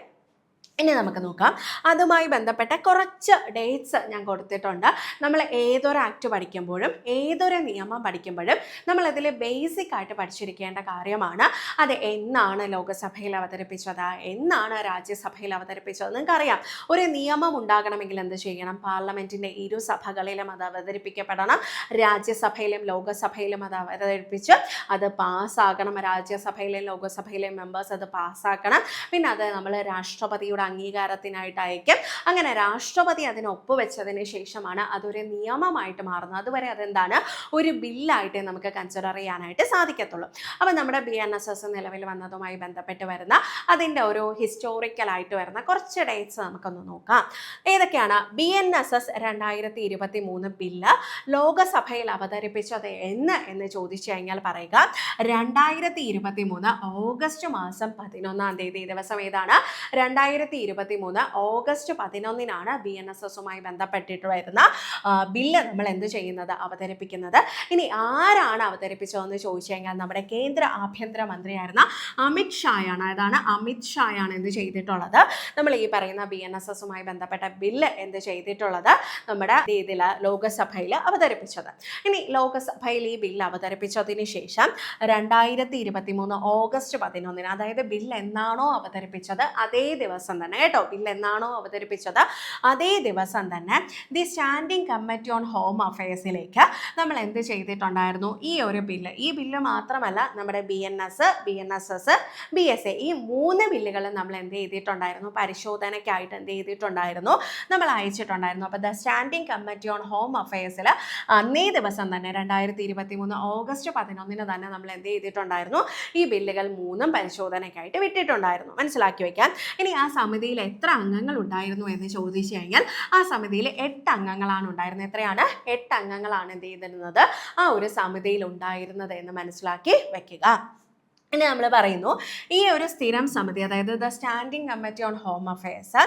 ഇനി നമുക്ക് നോക്കാം. അതുമായി ബന്ധപ്പെട്ട കുറച്ച് ഡേറ്റ്സ് ഞാൻ കൊടുത്തിട്ടുണ്ട്. നമ്മൾ ഏതൊരു ആക്ട് പഠിക്കുമ്പോഴും ഏതൊരു നിയമം പഠിക്കുമ്പോഴും നമ്മളതിൽ ബേസിക് ആയിട്ട് പഠിച്ചിരിക്കേണ്ട കാര്യമാണ്. അത് എന്നാണ് ലോകസഭയിൽ അവതരിപ്പിച്ചത്, എന്നാണ് രാജ്യസഭയിൽ അവതരിപ്പിച്ചത്. നിങ്ങൾക്കറിയാം, ഒരു നിയമം ഉണ്ടാകണമെങ്കിൽ എന്ത് ചെയ്യണം? പാർലമെൻറ്റിൻ്റെ ഇരുസഭകളിലും അത് അവതരിപ്പിക്കപ്പെടണം. രാജ്യസഭയിലും ലോകസഭയിലും അത് അവതരിപ്പിച്ച് അത് പാസ്സാക്കണം. രാജ്യസഭയിലെയും ലോകസഭയിലെയും മെമ്പേഴ്സ് അത് പാസ്സാക്കണം. പിന്നെ അത് നമ്മൾ രാഷ്ട്രപതിയുടെ അംഗീകാരത്തിനായിട്ട് അയക്കും. അങ്ങനെ രാഷ്ട്രപതി അതിന് ഒപ്പുവെച്ചതിന് ശേഷമാണ് അതൊരു നിയമമായിട്ട് മാറുന്നത്. അതുവരെ അതെന്താണ്? ഒരു ബില്ലായിട്ട് നമുക്ക് കൺസിഡർ ചെയ്യാനായിട്ട് സാധിക്കത്തുള്ളൂ. അപ്പം നമ്മുടെ BNSS നിലവിൽ വന്നതുമായി ബന്ധപ്പെട്ട് വരുന്ന അതിൻ്റെ ഒരു ഹിസ്റ്റോറിക്കലായിട്ട് വരുന്ന കുറച്ച് ഡേറ്റ്സ് നമുക്കൊന്ന് നോക്കാം. ഏതൊക്കെയാണ്? BNSS 2023 ബില്ല് ലോകസഭയിൽ അവതരിപ്പിച്ചത് എന്ന് ചോദിച്ചു കഴിഞ്ഞാൽ പറയുക 2023 ഓഗസ്റ്റ് മാസം 11-ാം തീയതി. ദിവസം ഏതാണ്? 2023 ഓഗസ്റ്റ് 11-നാണ് BNSSുമായി ബന്ധപ്പെട്ടിട്ട് വരുന്ന ബില്ല് നമ്മൾ എന്ത് ചെയ്യുന്നത്? അവതരിപ്പിക്കുന്നത്. ഇനി ആരാണ് അവതരിപ്പിച്ചതെന്ന് ചോദിച്ചു കഴിഞ്ഞാൽ നമ്മുടെ കേന്ദ്ര ആഭ്യന്തര മന്ത്രിയായിരുന്ന അമിത് ഷായാണ്. അതാണ് അമിത് ഷായാണ് എന്ത് ചെയ്തിട്ടുള്ളത്? നമ്മൾ ഈ പറയുന്ന BNSSുമായി ബന്ധപ്പെട്ട ബില്ല് എന്ത് ചെയ്തിട്ടുള്ളത്? നമ്മുടെ ഇതിൽ ലോകസഭയിൽ അവതരിപ്പിച്ചത്. ഇനി ലോകസഭയിൽ ഈ ബില്ല് അവതരിപ്പിച്ചതിന് ശേഷം 2023 ഓഗസ്റ്റ് 11-ന്, അതായത് ബില്ല് എന്നാണോ അവതരിപ്പിച്ചത് അതേ ദിവസം തന്നെ കേട്ടോ, ബില്ല് എന്നാണോ അവതരിപ്പിച്ചത് അതേ ദിവസം തന്നെ the standing committee on home അഫയേഴ്സിലേക്ക് നമ്മൾ എന്ത് ചെയ്തിട്ടുണ്ടായിരുന്നു? ഈ ഒരു ബില്ല്, ഈ ബില്ല് മാത്രമല്ല നമ്മുടെ BNSS, BSA ഈ 3 ബില്ലുകളും നമ്മൾ എന്ത് ചെയ്തിട്ടുണ്ടായിരുന്നു? പരിശോധനയ്ക്കായിട്ട് എന്ത് ചെയ്തിട്ടുണ്ടായിരുന്നു? നമ്മൾ അയച്ചിട്ടുണ്ടായിരുന്നു. അപ്പോൾ the standing committee on home അഫയേഴ്സിൽ അന്നേ ദിവസം തന്നെ 2023 ഓഗസ്റ്റ് 11-ന് തന്നെ നമ്മൾ എന്ത് ചെയ്തിട്ടുണ്ടായിരുന്നു? ഈ ബില്ലുകൾ 3ഉം പരിശോധനയ്ക്കായിട്ട് വിട്ടിട്ടുണ്ടായിരുന്നു. മനസ്സിലാക്കി വയ്ക്കാൻ. ഇനി ആ സമിതിയിൽ എത്ര അംഗങ്ങൾ ഉണ്ടായിരുന്നു എന്ന് ചോദിച്ചു കഴിഞ്ഞാൽ ആ സമിതിയിൽ 8 അംഗങ്ങളാണ് ഉണ്ടായിരുന്നത്. എത്രയാണ്? 8 അംഗങ്ങളാണ് എന്ത് ചെയ്തിരുന്നത്? ആ ഒരു സമിതിയിൽ ഉണ്ടായിരുന്നത് എന്ന് മനസ്സിലാക്കി വെക്കുക. ഇനി നമ്മൾ പറയുന്നു, ഈ ഒരു സ്ഥിരം സമിതി, അതായത് the standing committee on home affairs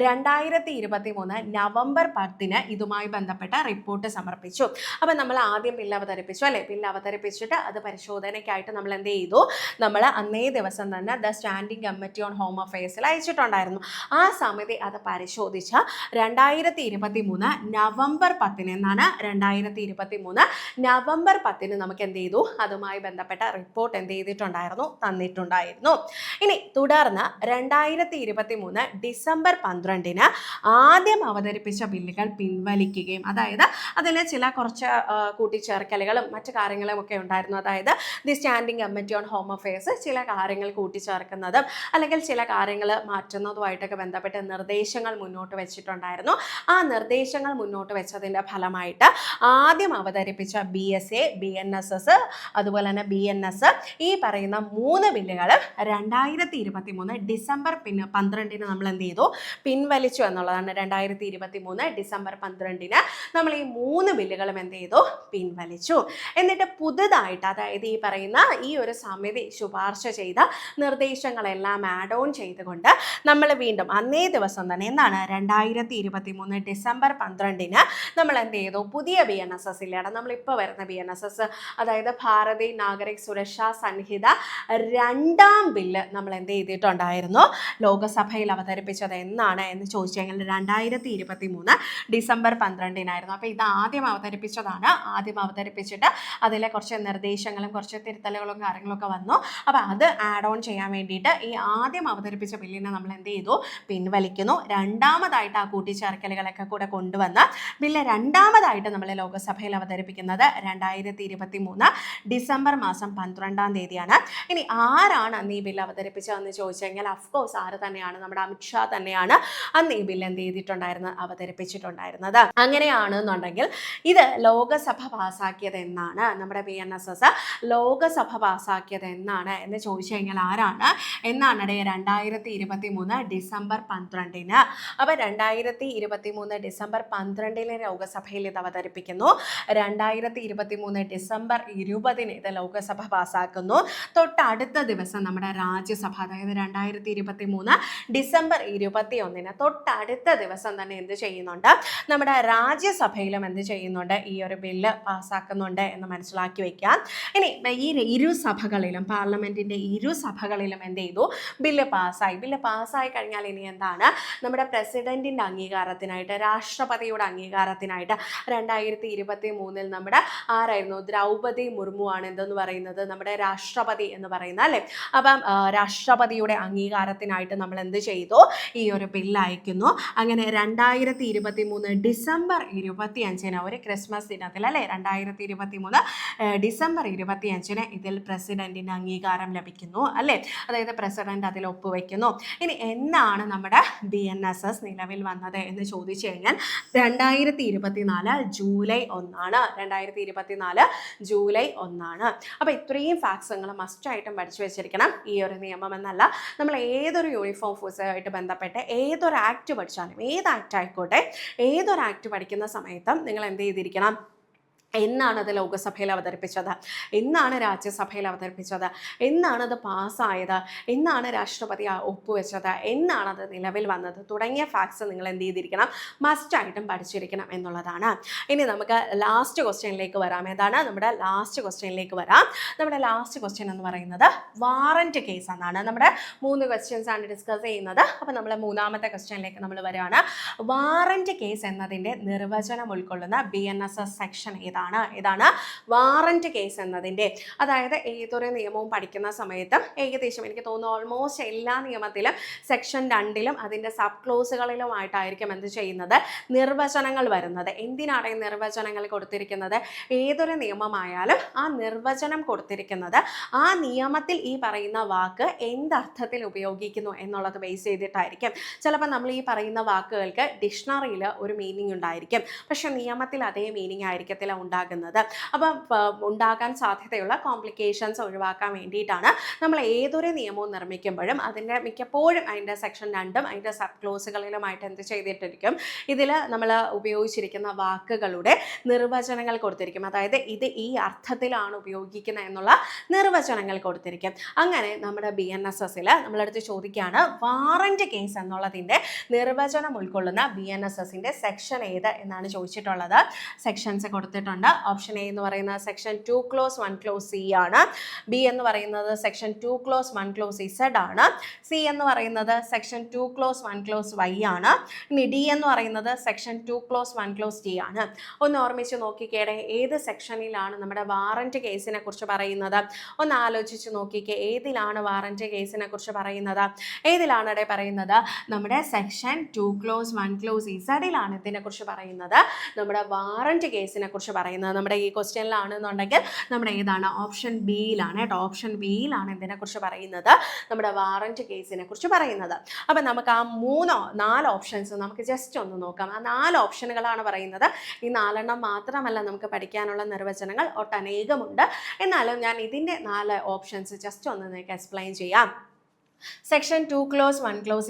2023 November 10-ന് ഇതുമായി ബന്ധപ്പെട്ട റിപ്പോർട്ട് സമർപ്പിച്ചു. അപ്പം നമ്മൾ ആദ്യം ബില്ല് അവതരിപ്പിച്ചു അല്ലേ? ബില്ല് അവതരിപ്പിച്ചിട്ട് അത് പരിശോധനയ്ക്കായിട്ട് നമ്മൾ എന്ത് ചെയ്തു? നമ്മൾ അന്നേ ദിവസം തന്നെ the standing committee on home അഫയേഴ്സിൽ അയച്ചിട്ടുണ്ടായിരുന്നു. ആ സമിതി അത് പരിശോധിച്ച 2023 നവംബർ 10-ന്, എന്നാണ് 2023 നവംബർ 10-ന് നമുക്ക് എന്ത് ചെയ്തു? അതുമായി ബന്ധപ്പെട്ട റിപ്പോർട്ട് എന്ത് ചെയ്തിട്ടുണ്ടായിരുന്നു? തന്നിട്ടുണ്ടായിരുന്നു. ഇനി തുടർന്ന് 2023 ഡിസംബർ 12-ന് ആദ്യം അവതരിപ്പിച്ച ബില്ലുകൾ പിൻവലിക്കുകയും, അതായത് അതിൽ ചില കുറച്ച് കൂട്ടിച്ചേർക്കലുകളും മറ്റു കാര്യങ്ങളും ഒക്കെ ഉണ്ടായിരുന്നു. അതായത് the standing committee on home affairs ചില കാര്യങ്ങൾ കൂട്ടിച്ചേർക്കുന്നതും അല്ലെങ്കിൽ ചില കാര്യങ്ങൾ മാറ്റുന്നതുമായിട്ടൊക്കെ ബന്ധപ്പെട്ട് നിർദ്ദേശങ്ങൾ മുന്നോട്ട് വെച്ചിട്ടുണ്ടായിരുന്നു. ആ നിർദ്ദേശങ്ങൾ മുന്നോട്ട് വെച്ചതിൻ്റെ ഫലമായിട്ട് ആദ്യം അവതരിപ്പിച്ച BSA, BNSS അതുപോലെ തന്നെ BNS ഈ പറയുന്ന 3 ബില്ലുകൾ 2023 ഡിസംബർ 12-ന് നമ്മൾ എന്ത് ചെയ്തു? പിൻവലിച്ചു എന്നുള്ളതാണ്. 2023 ഡിസംബർ 12-ന് നമ്മൾ ഈ 3 ബില്ലുകളും എന്ത് ചെയ്തു? പിൻവലിച്ചു. എന്നിട്ട് പുതുതായിട്ട്, അതായത് ഈ പറയുന്ന ഈ ഒരു സമിതി ശുപാർശ ചെയ്ത നിർദ്ദേശങ്ങളെല്ലാം ആഡ് ഓൺ ചെയ്തുകൊണ്ട് നമ്മൾ വീണ്ടും അന്നേ ദിവസം തന്നെ, എന്നാണ് 2023 ഡിസംബർ 12-ന് നമ്മൾ എന്ത് ചെയ്തു? പുതിയ BNSS ഇല്ലാണ്, നമ്മളിപ്പോൾ വരുന്ന BNSS, അതായത് ഭാരതീയ നാഗരിക് സുരക്ഷാ സംഹിത 2ാം ബില്ല് നമ്മൾ എന്ത് ചെയ്തിട്ടുണ്ടായിരുന്നു? ലോകസഭയിൽ അവതരിപ്പിച്ചത് എന്നാണ് എന്ന് ചോദിച്ചു കഴിഞ്ഞാൽ 2023 ഡിസംബർ 12-നായിരുന്നു. അപ്പോൾ ഇത് ആദ്യം അവതരിപ്പിച്ചതാണ്. ആദ്യം അവതരിപ്പിച്ചിട്ട് അതിലെ കുറച്ച് നിർദ്ദേശങ്ങളും കുറച്ച് തിരുത്തലുകളും കാര്യങ്ങളൊക്കെ വന്നു. അപ്പോൾ അത് ആഡ് ഓൺ ചെയ്യാൻ വേണ്ടിയിട്ട് ഈ ആദ്യം അവതരിപ്പിച്ച ബില്ലിനെ നമ്മൾ എന്ത് ചെയ്തു? പിൻവലിക്കുന്നു. രണ്ടാമതായിട്ട് ആ കൂട്ടിച്ചേർക്കലുകളൊക്കെ കൂടെ കൊണ്ടുവന്ന് ബില്ല് രണ്ടാമതായിട്ട് നമ്മൾ ലോകസഭയിൽ അവതരിപ്പിക്കുന്നത് 2023 ഡിസംബർ മാസം 12-ാം തീയതിയാണ്. ഇനി ആരാണ് അന്ന് ഈ ബില്ല് അവതരിപ്പിച്ചതെന്ന് ചോദിച്ചു കഴിഞ്ഞാൽ അഫ്കോഴ്സ് ആര് തന്നെയാണ്? നമ്മുടെ അമിത് ഷാ തന്നെയാണ് അന്ന് ഈ ബില്ല് എന്ത് ചെയ്തിട്ടുണ്ടായിരുന്നത്? അവതരിപ്പിച്ചിട്ടുണ്ടായിരുന്നത്. അങ്ങനെയാണെന്നുണ്ടെങ്കിൽ ഇത് ലോകസഭ പാസ്സാക്കിയത് എന്നാണ്? നമ്മുടെ BNSS ലോകസഭ പാസ്സാക്കിയത് എന്നാണ് എന്ന് ചോദിച്ചു കഴിഞ്ഞാൽ ആരാണ്? എന്നാണ് 2023 ഡിസംബർ 12-ന്. അപ്പോൾ 2023 ഡിസംബർ 12-ന് ലോകസഭയിൽ ഇത് അവതരിപ്പിക്കുന്നു. 2023 ഡിസംബർ 20-ന് ഇത് ലോകസഭ പാസ്സാക്കുന്നു. തൊട്ടടുത്ത ദിവസം നമ്മുടെ രാജ്യസഭ, അതായത് 2023 ഡിസംബർ 21 തൊട്ടടുത്ത ദിവസം തന്നെ എന്ത് ചെയ്യുന്നുണ്ട്, നമ്മുടെ രാജ്യസഭയിലും എന്ത് ചെയ്യുന്നുണ്ട്, ഈ ഒരു ബില്ല് പാസ്സാക്കുന്നുണ്ട് എന്ന് മനസ്സിലാക്കി വെക്കാം. ഇനി ഈ ഇരുസഭകളിലും, പാർലമെന്റിന്റെ ഇരുസഭകളിലും എന്ത് ചെയ്തു, ബില്ല് പാസ്സായി. ബില്ല് പാസ്സായി കഴിഞ്ഞാൽ ഇനി എന്താണ്, നമ്മുടെ പ്രസിഡന്റിന്റെ അംഗീകാരത്തിനായിട്ട്, രാഷ്ട്രപതിയുടെ അംഗീകാരത്തിനായിട്ട് 2023 നമ്മുടെ ആരായിരുന്നു, ദ്രൗപദി മുർമു ആണ് എന്തെന്ന് പറയുന്നത്, നമ്മുടെ രാഷ്ട്രപതി എന്ന് പറയുന്നത് അല്ലേ. അപ്പം രാഷ്ട്രപതിയുടെ അംഗീകാരത്തിനായിട്ട് നമ്മൾ എന്ത് ചെയ്തു, ഈ ഒരു ബില്ല് അയക്കുന്നു. അങ്ങനെ 2023 ഡിസംബർ 25 ഒരു ക്രിസ്മസ് ദിനത്തിൽ അല്ലേ, 2023 ഡിസംബർ 25 ഇതിൽ പ്രസിഡന്റിന് അംഗീകാരം ലഭിക്കുന്നു അല്ലേ, അതായത് പ്രസിഡന്റ് അതിൽ ഒപ്പുവെക്കുന്നു. ഇനി എന്നാണ് നമ്മുടെ BNSS നിലവിൽ വന്നത് എന്ന് ചോദിച്ചു കഴിഞ്ഞാൽ 2024 ജൂലൈ 1 2024 ജൂലൈ 1. അപ്പോൾ ഇത്രയും ഫാക്ട്സ് നിങ്ങൾ മസ്റ്റായിട്ടും പഠിച്ചു വെച്ചിരിക്കണം. ഈ ഒരു നിയമം എന്നല്ല, നമ്മൾ ഏതൊരു യൂണിഫോം ഫോഴ്സുമായിട്ട് ബന്ധപ്പെട്ട് ഏതൊരു ആക്ട് പഠിച്ചാലും, ഏത് ആക്ട് ആയിക്കോട്ടെ, ഏതൊരു ആക്ട് പഠിക്കുന്ന സമയത്തും നിങ്ങൾ എന്ത് ചെയ്തിരിക്കണം, എന്നാണ് അത് ലോകസഭയിൽ അവതരിപ്പിച്ചത്, എന്നാണ് രാജ്യസഭയിൽ അവതരിപ്പിച്ചത്, എന്നാണ് അത് പാസ്സായത്, എന്നാണ് രാഷ്ട്രപതി ഒപ്പുവെച്ചത്, എന്നാണ് അത് നിലവിൽ വന്നത് തുടങ്ങിയ ഫാക്ട്സ് നിങ്ങൾ എന്ത് ചെയ്തിരിക്കണം, മസ്റ്റായിട്ടും പഠിച്ചിരിക്കണം എന്നുള്ളതാണ്. ഇനി നമുക്ക് ലാസ്റ്റ് ക്വസ്റ്റ്യനിലേക്ക് വരാം. ഏതാണ് നമ്മുടെ ലാസ്റ്റ് ക്വസ്റ്റ്യനിലേക്ക് വരാം. നമ്മുടെ ലാസ്റ്റ് ക്വസ്റ്റ്യൻ എന്ന് പറയുന്നത് വാറന്റ് കേസ് എന്നാണ്. നമ്മുടെ 3 ക്വസ്റ്റ്യൻസ് ആണ് ഡിസ്കസ് ചെയ്യുന്നത്. അപ്പോൾ നമ്മൾ മൂന്നാമത്തെ ക്വസ്റ്റ്യനിലേക്ക് നമ്മൾ വരികയാണ്. വാറന്റ് കേസ് എന്നതിൻ്റെ നിർവചനം ഉൾക്കൊള്ളുന്ന BNSS സെക്ഷൻ ഏതാണ് വാറന്റ് കേസ് എന്നതിൻ്റെ, അതായത് ഏതൊരു നിയമവും പഠിക്കുന്ന സമയത്തും ഏകദേശം എനിക്ക് തോന്നുന്നു ഓൾമോസ്റ്റ് എല്ലാ നിയമത്തിലും സെക്ഷൻ 2 അതിൻ്റെ സബ് ക്ലോസുകളിലുമായിട്ടായിരിക്കും എന്ത് ചെയ്യുന്നത്, നിർവചനങ്ങൾ വരുന്നത്. എന്തിനാണ് ഈ നിർവചനങ്ങൾ കൊടുത്തിരിക്കുന്നത്, ഏതൊരു നിയമമായാലും ആ നിർവചനം കൊടുത്തിരിക്കുന്നത് ആ നിയമത്തിൽ ഈ പറയുന്ന വാക്ക് എന്തർത്ഥത്തിൽ ഉപയോഗിക്കുന്നു എന്നുള്ളത് ബേസ് ചെയ്തിട്ടായിരിക്കും. ചിലപ്പോൾ നമ്മൾ ഈ പറയുന്ന വാക്കുകൾക്ക് ഡിക്ഷണറിയിൽ ഒരു മീനിങ് ഉണ്ടായിരിക്കും, പക്ഷെ നിയമത്തിൽ അതേ മീനിങ് ആയിരിക്കത്തില്ല ഉണ്ടാകുന്നത്. അപ്പം ഉണ്ടാകാൻ സാധ്യതയുള്ള കോംപ്ലിക്കേഷൻസ് ഒഴിവാക്കാൻ വേണ്ടിയിട്ടാണ് നമ്മൾ ഏതൊരു നിയമവും നിർമ്മിക്കുമ്പോഴും അതിൻ്റെ മിക്കപ്പോഴും അതിൻ്റെ സെക്ഷൻ 2 അതിൻ്റെ സബ് ക്ലോസുകളിലുമായിട്ട് എന്ത് ചെയ്തിട്ടിരിക്കും, ഇതിൽ നമ്മൾ ഉപയോഗിച്ചിരിക്കുന്ന വാക്കുകളുടെ നിർവചനങ്ങൾ കൊടുത്തിരിക്കും. അതായത് ഇത് ഈ അർത്ഥത്തിലാണ് ഉപയോഗിക്കുന്നത് എന്നുള്ള നിർവചനങ്ങൾ കൊടുത്തിരിക്കും. അങ്ങനെ നമ്മുടെ BNSSൽ നമ്മളടുത്ത് ചോദിക്കുകയാണ്, വാറന്റ് കേസ് എന്നുള്ളതിൻ്റെ നിർവചനം ഉൾക്കൊള്ളുന്ന BNSSന്റെ സെക്ഷൻ ഏത് എന്നാണ് ചോദിച്ചിട്ടുള്ളത്. സെക്ഷൻസ് കൊടുത്തിട്ടുണ്ട്. ഓപ്ഷൻ എ എന്ന് പറയുന്നത് സെക്ഷൻ 2 ക്ലോസ് 1 ക്ലോസ് സി ആണ്. ബി എന്ന് പറയുന്നത് സെക്ഷൻ 2 ക്ലോസ് 1 ക്ലോസ് ഇസഡ് ആണ്. സി എന്ന് പറയുന്നത് സെക്ഷൻ 2 ക്ലോസ് 1 ക്ലോസ് വൈ ആണ്. ഇനി ഡി എന്ന് പറയുന്നത് സെക്ഷൻ 2 ക്ലോസ് 1 ക്ലോസ് ഡി ആണ്. ഒന്ന് ഓർമ്മിച്ച് നോക്കിക്കേടെ, ഏത് സെക്ഷനിലാണ് നമ്മുടെ വാറന്റ് കേസിനെ കുറിച്ച് പറയുന്നത്, ഒന്ന് ആലോചിച്ച് നോക്കിക്കേ, ഏതിലാണ് വാറന്റ് കേസിനെ കുറിച്ച് പറയുന്നത്, ഏതിലാണ് പറയുന്നത്, നമ്മുടെ സെക്ഷൻ 2 ക്ലോസ് 1 ക്ലോസ് ഇസഡിലാണ് ഇതിനെക്കുറിച്ച് പറയുന്നത്, നമ്മുടെ വാറന്റ് കേസിനെ കുറിച്ച് പറയുന്നത്. നമ്മുടെ ഈ ക്വസ്റ്റ്യനിലാണെന്നുണ്ടെങ്കിൽ നമ്മുടെ ഏതാണ്, ഓപ്ഷൻ ബിയിലാണ് കേട്ടോ. ഓപ്ഷൻ ബിയിലാണ് ഇതിനെക്കുറിച്ച് പറയുന്നത്, നമ്മുടെ വാറന്റ് കേസിനെ കുറിച്ച് പറയുന്നത്. അപ്പം നമുക്ക് ആ 4 ഓപ്ഷൻസ് നമുക്ക് ജസ്റ്റ് ഒന്ന് നോക്കാം. ആ 4 ഓപ്ഷനുകളാണ് പറയുന്നത്. ഈ 4 മാത്രമല്ല നമുക്ക് പഠിക്കാനുള്ള നിർവചനങ്ങൾ ഒട്ടനേകമുണ്ട്. എന്നാലും ഞാൻ ഇതിൻ്റെ 4 ഓപ്ഷൻസ് ജസ്റ്റ് ഒന്ന് നിങ്ങൾക്ക് എക്സ്പ്ലെയിൻ ചെയ്യാം. സെക്ഷൻ 2 ക്ലോസ് 1 ക്ലോസ്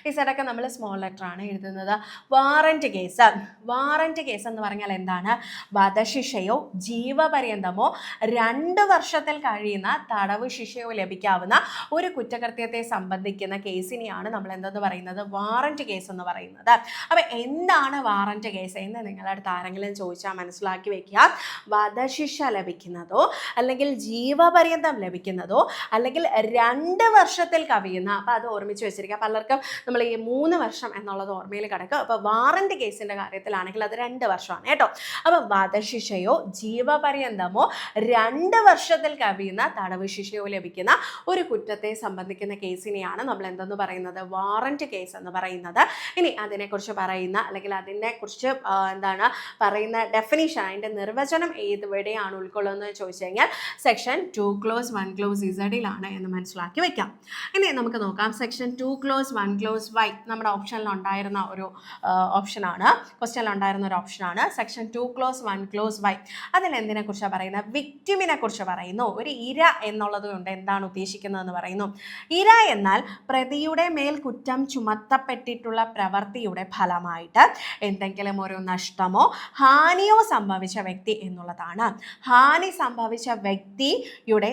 ഇസഡൊക്കെ നമ്മൾ സ്മോൾ ലെറ്റർ ആണ് എഴുതുന്നത്. വാറന്റ് കേസ് എന്ന് പറഞ്ഞാൽ എന്താണ്, വധശിക്ഷയോ ജീവപര്യന്തമോ 2 വർഷത്തിൽ കഴിയുന്ന തടവ് ശിക്ഷയോ ലഭിക്കാവുന്ന ഒരു കുറ്റകൃത്യത്തെ സംബന്ധിക്കുന്ന കേസിനെയാണ് നമ്മൾ എന്തെന്ന് പറയുന്നത്, വാറന്റ് കേസ് എന്ന് പറയുന്നത്. അപ്പം എന്താണ് വാറന്റ് കേസ് എന്ന് നിങ്ങളുടെ അടുത്ത് ആരെങ്കിലും ചോദിച്ചാൽ മനസ്സിലാക്കി വെക്കുക. വധശിക്ഷ ലഭിക്കുന്നതോ അല്ലെങ്കിൽ ജീവപര്യന്തം ലഭിക്കുന്നതോ അല്ലെങ്കിൽ 2 വർഷത്തിൽ കവിയുന്ന, അപ്പം അത് ഓർമ്മിച്ച് വെച്ചിരിക്കുക. പലർക്കും നമ്മൾ ഈ 3 വർഷം എന്നുള്ളത് ഓർമ്മയിൽ കിടക്കും. അപ്പോൾ വാറന്റ് കേസിൻ്റെ കാര്യത്തിലാണെങ്കിൽ അത് 2 വർഷമാണ് കേട്ടോ. അപ്പം വധശിക്ഷയോ ജീവപര്യന്തമോ 2 വർഷത്തിൽ കവിയുന്ന തടവ് ശിക്ഷയോ ലഭിക്കുന്ന ഒരു കുറ്റത്തെ സംബന്ധിക്കുന്ന കേസിനെയാണ് നമ്മൾ എന്തെന്ന് പറയുന്നത്, വാറന്റ് കേസ് എന്ന് പറയുന്നത്. ഇനി അതിനെക്കുറിച്ച് പറയുന്ന അല്ലെങ്കിൽ അതിനെക്കുറിച്ച് എന്താണ് പറയുന്ന ഡെഫിനിഷൻ, അതിൻ്റെ നിർവചനം എവിടെയാണ് ഉൾക്കൊള്ളുന്നത് ചോദിച്ചു കഴിഞ്ഞാൽ സെക്ഷൻ 2 ക്ലോസ് 1 ക്ലോസ് ഇസഡിലാണ് എന്ന് മനസ്സിലാക്കി വെക്കാം. ഇനി നമുക്ക് നോക്കാം സെക്ഷൻ 2 ക്ലോസ് 1 ക്ലോസ് വൈ നമ്മുടെ ഓപ്ഷനിൽ ഉണ്ടായിരുന്ന ഒരു ഓപ്ഷനാണ്, ക്വസ്റ്റ്യനിൽ ഉണ്ടായിരുന്ന ഒരു ഓപ്ഷനാണ് സെക്ഷൻ 2 ക്ലോസ് 1 ക്ലോസ് വൈ. അതിൽ എന്തിനെ കുറിച്ചാണ് പറയുന്നത്? വിക്ടിമിനെ കുറിച്ച് പറയുന്നു. ഒരു ഇര എന്നുള്ളത് കൊണ്ട് എന്താണ് ഉദ്ദേശിക്കുന്നതെന്ന് പറയുന്നു. ഇര എന്നാൽ പ്രതിയുടെ മേൽ കുറ്റം ചുമത്തപ്പെട്ടിട്ടുള്ള പ്രവൃത്തിയുടെ ഫലമായിട്ട് എന്തെങ്കിലും ഒരു നഷ്ടമോ ഹാനിയോ സംഭവിച്ച വ്യക്തി എന്നുള്ളതാണ്. ഹാനി സംഭവിച്ച വ്യക്തിയുടെ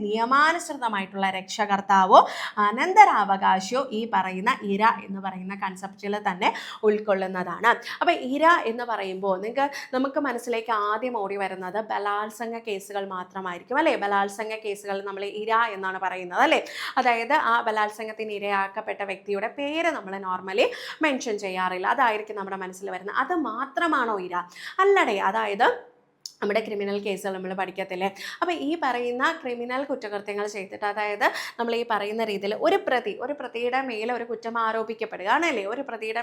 നിയമാനുസൃതമായിട്ടുള്ള രക്ഷകർത്താവോ അനന്തരാവകാശിയോ ഈ പറയുന്ന ഇര എന്ന് പറയുന്ന കൺസെപ്റ്റിൽ തന്നെ ഉൾക്കൊള്ളുന്നതാണ്. അപ്പോൾ ഇര എന്ന് പറയുമ്പോൾ നമുക്ക് മനസ്സിലേക്ക് ആദ്യം ഓടി വരുന്നത് ബലാത്സംഗ കേസുകൾ മാത്രമായിരിക്കും അല്ലേ? ബലാത്സംഗ കേസുകൾ നമ്മൾ ഇര എന്നാണ് പറയുന്നത് അല്ലേ? അതായത് ആ ബലാത്സംഗത്തിന് ഇരയാക്കപ്പെട്ട വ്യക്തിയുടെ പേര് നമ്മൾ നോർമലി മെൻഷൻ ചെയ്യാറില്ല. അതായിരിക്കും നമ്മുടെ മനസ്സിൽ വരുന്നത്. അത് മാത്രമാണോ ഇര? അല്ലടേ. അതായത് നമ്മുടെ ക്രിമിനൽ കേസുകൾ നമ്മൾ പഠിക്കത്തില്ലേ? അപ്പോൾ ഈ പറയുന്ന ക്രിമിനൽ കുറ്റകൃത്യങ്ങൾ ചെയ്തിട്ട്, അതായത് നമ്മൾ ഈ പറയുന്ന രീതിയിൽ ഒരു പ്രതിയുടെ മേലെ ഒരു കുറ്റം ആരോപിക്കപ്പെടുകയാണല്ലേ? ഒരു പ്രതിയുടെ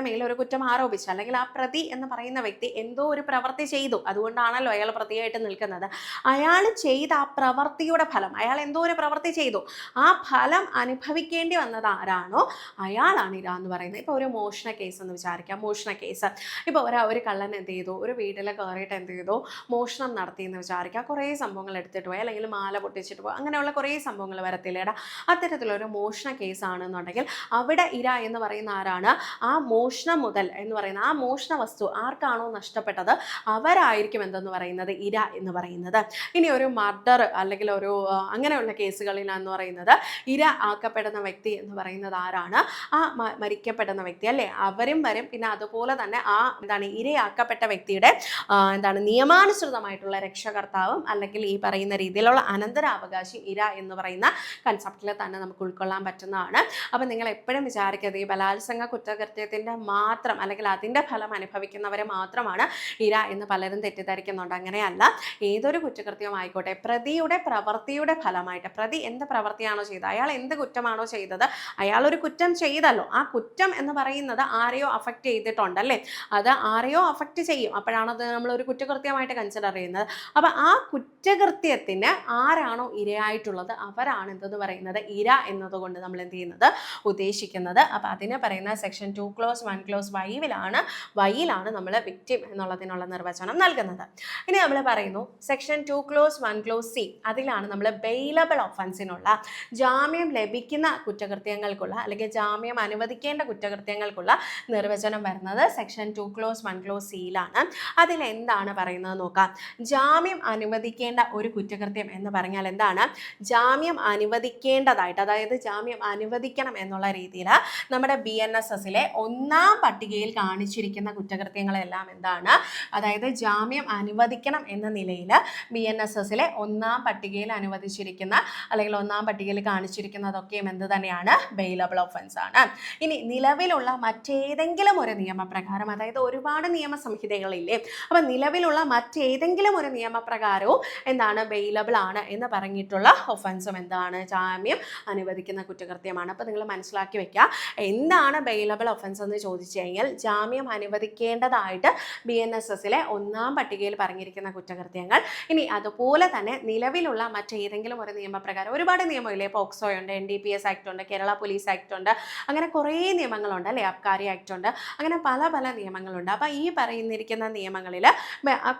മേലെ ഒരു കുറ്റം ആരോപിച്ചു, അല്ലെങ്കിൽ ആ പ്രതി എന്ന് പറയുന്ന വ്യക്തി എന്തോ ഒരു പ്രവൃത്തി ചെയ്തു, അതുകൊണ്ടാണല്ലോ അയാൾ പ്രതിയായിട്ട് നിൽക്കുന്നത്. അയാൾ ചെയ്ത ആ പ്രവൃത്തിയുടെ ഫലം, അയാൾ എന്തോ ഒരു പ്രവൃത്തി ചെയ്തു, ആ ഫലം അനുഭവിക്കേണ്ടി വന്നത് ആരാണോ അയാളാണ് ഇര എന്ന് പറയുന്നത്. ഇപ്പോൾ ഒരു മോഷണ കേസ് എന്ന് വിചാരിക്കാം. മോഷണ കേസ് ഇപ്പോൾ ഒരു കള്ളൻ എന്ത് ചെയ്തു, ഒരു വീട്ടിൽ കയറിയിട്ട് എന്ത് ചെയ്തു, മോഷണം നടത്തിയെന്ന് വിചാരിക്കുക. കുറേ സംഭവങ്ങൾ എടുത്തിട്ട് പോയി, അല്ലെങ്കിൽ മാല പൊട്ടിച്ചിട്ട് പോയി, അങ്ങനെയുള്ള കുറേ സംഭവങ്ങൾ വരത്തില്ലേടാ. അത്തരത്തിലൊരു മോഷണ കേസാണെന്നുണ്ടെങ്കിൽ അവിടെ ഇര എന്ന് പറയുന്ന ആരാണ്? ആ മോഷണം മുതൽ എന്ന് പറയുന്ന ആ മോഷണ വസ്തു ആർക്കാണോ നഷ്ടപ്പെട്ടത് അവരായിരിക്കും എന്തെന്ന് പറയുന്നത് ഇര എന്ന് പറയുന്നത്. ഇനി ഒരു മർഡർ അല്ലെങ്കിൽ ഒരു അങ്ങനെയുള്ള കേസുകളിൽ എന്ന് പറയുന്നത് ഇര ആക്കപ്പെടുന്ന വ്യക്തി എന്ന് പറയുന്നത് ആരാണ്? ആ മരിക്കപ്പെടുന്ന വ്യക്തി അല്ലേ? അവരും വരും. പിന്നെ അതുപോലെ തന്നെ ആ ഇരയാക്കപ്പെട്ട വ്യക്തിയുടെ നിയമാനുസൃതമായിട്ടുള്ള രക്ഷകർത്താവും അല്ലെങ്കിൽ ഈ പറയുന്ന രീതിയിലുള്ള അനന്തരാവകാശി ഇര എന്ന് പറയുന്ന കൺസെപ്റ്റിൽ തന്നെ നമുക്ക് ഉൾക്കൊള്ളാൻ പറ്റുന്നതാണ്. അപ്പം നിങ്ങൾ എപ്പോഴും വിചാരിക്കരുത് ഈ ബലാത്സംഗ കുറ്റകൃത്യത്തിൻ്റെ മാത്രം അല്ലെങ്കിൽ അതിൻ്റെ ഫലം അനുഭവിക്കുന്നവരെ മാത്രമാണ് ഇര എന്ന് പലരും തെറ്റിദ്ധരിക്കുന്നുണ്ട്. അങ്ങനെയല്ല. ഏതൊരു കുറ്റകൃത്യവും ആയിക്കോട്ടെ, പ്രതിയുടെ പ്രവൃത്തിയുടെ ഫലമായിട്ട്, പ്രതി എന്ത് പ്രവൃത്തിയാണോ ചെയ്തത്, അയാൾ എന്ത് കുറ്റമാണോ ചെയ്തത്, അയാൾ ഒരു കുറ്റം ചെയ്തല്ലോ, ആ കുറ്റം എന്ന് പറയുന്നത് ആരെയോ അഫക്റ്റ് ചെയ്തിട്ടുണ്ടല്ലേ? അത് ആരെയോ അഫക്റ്റ് ചെയ്യും. അപ്പോഴാണ് അത് നമ്മളൊരു കുറ്റകൃത്യമായിട്ട് കൺസിഡർ ചെയ്യുന്നത്. അപ്പം ആ കുറ്റകൃത്യത്തിന് ആരാണോ ഇരയായിട്ടുള്ളത് അവരാണ് എന്തെന്ന് പറയുന്നത് ഇര എന്നതുകൊണ്ട് നമ്മൾ എന്ത് ചെയ്യുന്നത് ഉദ്ദേശിക്കുന്നത്. അപ്പം അതിനെ പറയുന്ന സെക്ഷൻ 2 ക്ലോസ് 1 ക്ലോസ് വൈയിലാണ് നമ്മൾ വിക്ടിം എന്നുള്ളതിനുള്ള നിർവചനം നൽകുന്നത്. ഇനി നമ്മൾ പറയുന്നു സെക്ഷൻ 2 ക്ലോസ് 1 ക്ലോസ് സി. അതിലാണ് നമ്മൾ ബെയിലബിൾ ഒഫൻസിനുള്ള, ജാമ്യം ലഭിക്കുന്ന കുറ്റകൃത്യങ്ങൾക്കുള്ള അല്ലെങ്കിൽ ജാമ്യം അനുവദിക്കേണ്ട കുറ്റകൃത്യങ്ങൾക്കുള്ള നിർവചനം വരുന്നത് സെക്ഷൻ 2 ക്ലോസ് 1 ക്ലോസ് സിയിലാണ്. അതിലെന്താണ് പറയുന്നത് നോക്കാം. ജാമ്യം അനുവദിക്കേണ്ട ഒരു കുറ്റകൃത്യം എന്ന് പറഞ്ഞാൽ എന്താണ്? ജാമ്യം അനുവദിക്കേണ്ടതായിട്ട്, അതായത് ജാമ്യം അനുവദിക്കണം എന്നുള്ള രീതിയിൽ നമ്മുടെ BNSSലെ 1-ാം പട്ടികയിൽ കാണിച്ചിരിക്കുന്ന കുറ്റകൃത്യങ്ങളെല്ലാം എന്താണ്? അതായത് ജാമ്യം അനുവദിക്കണം എന്ന നിലയിൽ BNSSലെ 1-ാം പട്ടികയിൽ അനുവദിച്ചിരിക്കുന്ന അല്ലെങ്കിൽ 1-ാം പട്ടികയിൽ കാണിച്ചിരിക്കുന്നതൊക്കെയും എന്ത് തന്നെയാണ്? ബെയിലബിൾ ഒഫൻസ് ആണ്. ഇനി നിലവിലുള്ള മറ്റേതെങ്കിലും ഒരു നിയമപ്രകാരം, അതായത് ഒരുപാട് നിയമസംഹിതകളില്ലേ, അപ്പം നിലവിലുള്ള മറ്റേതെങ്കിലും ഒരു നിയമപ്രകാരവും എന്താണ്? ബെയിലബിൾ ആണ് എന്ന് പറഞ്ഞിട്ടുള്ള ഒഫൻസും എന്താണ്? ജാമ്യം അനുവദിക്കുന്ന കുറ്റകൃത്യമാണ്. അപ്പോൾ നിങ്ങൾ മനസ്സിലാക്കി വെക്കുക, എന്താണ് ബെയിലബിൾ ഒഫൻസ് എന്ന് ചോദിച്ചു കഴിഞ്ഞാൽ ജാമ്യം അനുവദിക്കേണ്ടതായിട്ട് BNSSലെ 1-ാം പട്ടികയിൽ പറഞ്ഞിരിക്കുന്ന കുറ്റകൃത്യങ്ങൾ. ഇനി അതുപോലെ തന്നെ നിലവിലുള്ള മറ്റേതെങ്കിലും ഒരു നിയമപ്രകാരം, ഒരുപാട് നിയമമില്ലേ, പോക്സോ ഉണ്ട്, NDPS ആക്ട് ഉണ്ട്, കേരള പോലീസ് ആക്ട് ഉണ്ട്, അങ്ങനെ കുറേ നിയമങ്ങളുണ്ട് അല്ലേ, അബ്കാരി ആക്ട് ഉണ്ട്, അങ്ങനെ പല നിയമങ്ങളുണ്ട്. അപ്പോൾ ഈ പറയുന്നിരിക്കുന്ന നിയമങ്ങളിൽ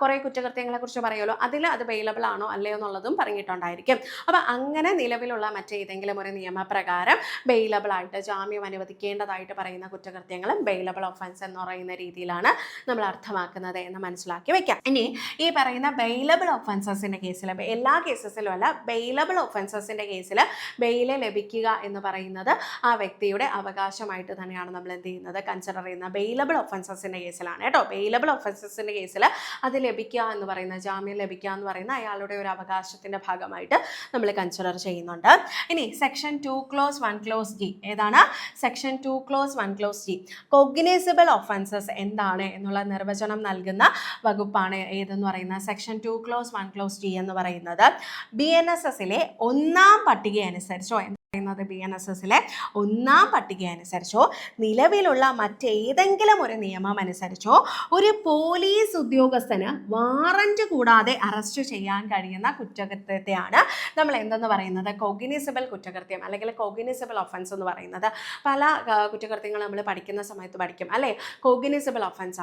കുറേ കുറ്റകൃത്യങ്ങളെ കുറിച്ച് പറയുമല്ലോ, അതിൽ അത് ബെയിലബിൾ ആണോ അല്ലയോ എന്നുള്ളതും പറഞ്ഞിട്ടുണ്ടായിരിക്കും. അപ്പോൾ അങ്ങനെ നിലവിലുള്ള മറ്റേതെങ്കിലും ഒരു നിയമപ്രകാരം ബെയിലബിൾ ആയിട്ട് ജാമ്യം അനുവദിക്കേണ്ടതായിട്ട് പറയുന്ന കുറ്റകൃത്യങ്ങളും ബെയിലബിൾ ഒഫൻസ് എന്ന് പറയുന്ന രീതിയിലാണ് നമ്മൾ അർത്ഥമാക്കുന്നത് എന്ന് മനസ്സിലാക്കി വെക്കാം. ഇനി ഈ പറയുന്ന ബെയിലബിൾ ഒഫൻസസിൻ്റെ കേസിൽ, എല്ലാ കേസസിലും അല്ല, ബെയിലബിൾ ഒഫൻസസിൻ്റെ കേസിൽ ബെയില് ലഭിക്കുക എന്ന് പറയുന്നത് ആ വ്യക്തിയുടെ അവകാശമായിട്ട് തന്നെയാണ് നമ്മൾ എന്ത് ചെയ്യുന്നത്? കൺസിഡർ ചെയ്യുന്നത്. ബെയിലബിൾ ഒഫൻസസിൻ്റെ കേസിലാണ് കേട്ടോ. ബെയിലബിൾ ഒഫൻസസിൻ്റെ കേസിൽ അത് ലഭിക്കുക എന്ന് പറയുന്ന, ജാമ്യം ലഭിക്കുക എന്ന് പറയുന്ന അയാളുടെ ഒരു അവകാശത്തിൻ്റെ ഭാഗമായിട്ട് നമ്മൾ കൺസിഡർ ചെയ്യുന്നുണ്ട്. ഇനി സെക്ഷൻ 2 ക്ലോസ് 1 ക്ലോസ് ജി ഏതാണ്? Section 2 close 1 close G cognisable offences എന്താണ് എന്നുള്ള നിർവചനം നൽകുന്ന വകുപ്പാണ് ഏതെന്ന് പറയുന്നത് സെക്ഷൻ 2 ക്ലോസ് 1 ക്ലോസ് ജി എന്ന് പറയുന്നത്. BNSSലെ 1-ാം പട്ടിക അനുസരിച്ചോ BNSSലെ ഒന്നാം പട്ടിക അനുസരിച്ചോ നിലവിലുള്ള മറ്റേതെങ്കിലും ഒരു നിയമം അനുസരിച്ചോ ഒരു പോലീസ് ഉദ്യോഗസ്ഥന് വാറന്റ് കൂടാതെ അറസ്റ്റ് ചെയ്യാൻ കഴിയുന്ന കുറ്റകൃത്യത്തെയാണ് നമ്മൾ എന്തെന്ന് പറയുന്നത് കോഗ്നിസബിൾ കുറ്റകൃത്യം അല്ലെങ്കിൽ കോഗ്നിസബിൾ ഒഫൻസ് എന്ന് പറയുന്നത്. പല കുറ്റകൃത്യങ്ങൾ നമ്മൾ പഠിക്കുന്ന സമയത്ത് പഠിക്കും അല്ലേ, കോഗ്നിസബിൾ ഒഫൻസ്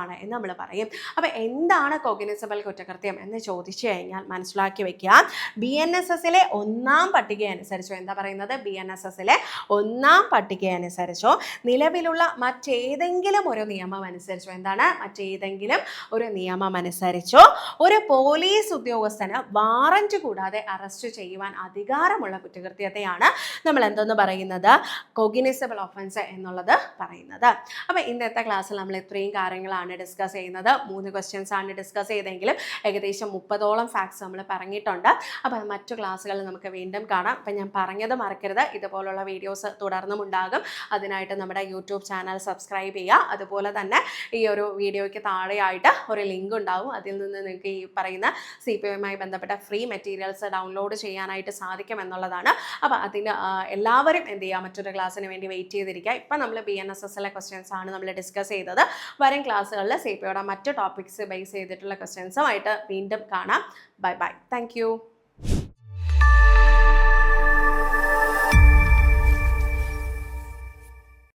ആണ് എന്ന് നമ്മൾ പറയും. അപ്പോൾ എന്താണ് കോഗ്നിസബിൾ കുറ്റകൃത്യം എന്ന് ചോദിച്ചു കഴിഞ്ഞാൽ മനസ്സിലാക്കി വെക്കുക, BNSSലെ ഒന്നാം പട്ടിക അനുസരിച്ചോ, എന്താ പറയുന്നത്, BNSSലെ ഒന്നാം പട്ടിക അനുസരിച്ചോ നിലവിലുള്ള മറ്റേതെങ്കിലും ഒരു നിയമം അനുസരിച്ചോ, എന്താണ് മറ്റേതെങ്കിലും ഒരു നിയമം അനുസരിച്ചോ ഒരു പോലീസ് ഉദ്യോഗസ്ഥന് വാറന്റ് കൂടാതെ അറസ്റ്റ് ചെയ്യുവാൻ അധികാരമുള്ള കുറ്റകൃത്യത്തെയാണ് നമ്മൾ എന്തെന്ന് പറയുന്നത്, കോഗ്നിസബിൾ ഒഫൻസ് എന്നുള്ളത് പറയുന്നത്. അപ്പോൾ ഇന്നത്തെ ക്ലാസ്സിൽ നമ്മൾ ഇത്രയും കാര്യങ്ങളാണ് ഡിസ്കസ് ചെയ്യുന്നത്. 3 ക്വസ്റ്റ്യൻസ് ആണ് ഡിസ്കസ് ചെയ്തെങ്കിലും ഏകദേശം 30ഓളം ഫാക്ട്സ് നമ്മൾ പറഞ്ഞിട്ടുണ്ട്. അപ്പോൾ മറ്റു ക്ലാസ്സുകളിൽ നമുക്ക് വീണ്ടും കാണാം. അപ്പം ഞാൻ പറഞ്ഞത് മറക്കരുത്, ഇതുപോലുള്ള വീഡിയോസ് തുടർന്നും ഉണ്ടാകും. അതിനായിട്ട് നമ്മുടെ യൂട്യൂബ് ചാനൽ സബ്സ്ക്രൈബ് ചെയ്യുക. അതുപോലെ തന്നെ ഈ ഒരു വീഡിയോയ്ക്ക് താഴെയായിട്ട് ഒരു ലിങ്ക് ഉണ്ടാവും, അതിൽ നിന്ന് നിങ്ങൾക്ക് ഈ പറയുന്ന CPOയുമായി ബന്ധപ്പെട്ട ഫ്രീ മെറ്റീരിയൽസ് ഡൗൺലോഡ് ചെയ്യാനായിട്ട് സാധിക്കും എന്നുള്ളതാണ്. അപ്പോൾ അതിന് എല്ലാവരും എന്ത് ചെയ്യുക, മറ്റൊരു ക്ലാസ്സിന് വേണ്ടി വെയിറ്റ് ചെയ്തിരിക്കുക. ഇപ്പം നമ്മൾ BNSSലെ ക്വസ്റ്റ്യൻസ് ആണ് നമ്മൾ ഡിസ്കസ് ചെയ്തത്. വരും ക്ലാസ്സുകളിൽ CPOയുടെ മറ്റ് ടോപ്പിക്സ് ബേസ് ചെയ്തിട്ടുള്ള ക്വസ്റ്റ്യൻസുമായിട്ട് വീണ്ടും കാണാം. Bye bye. Thank you.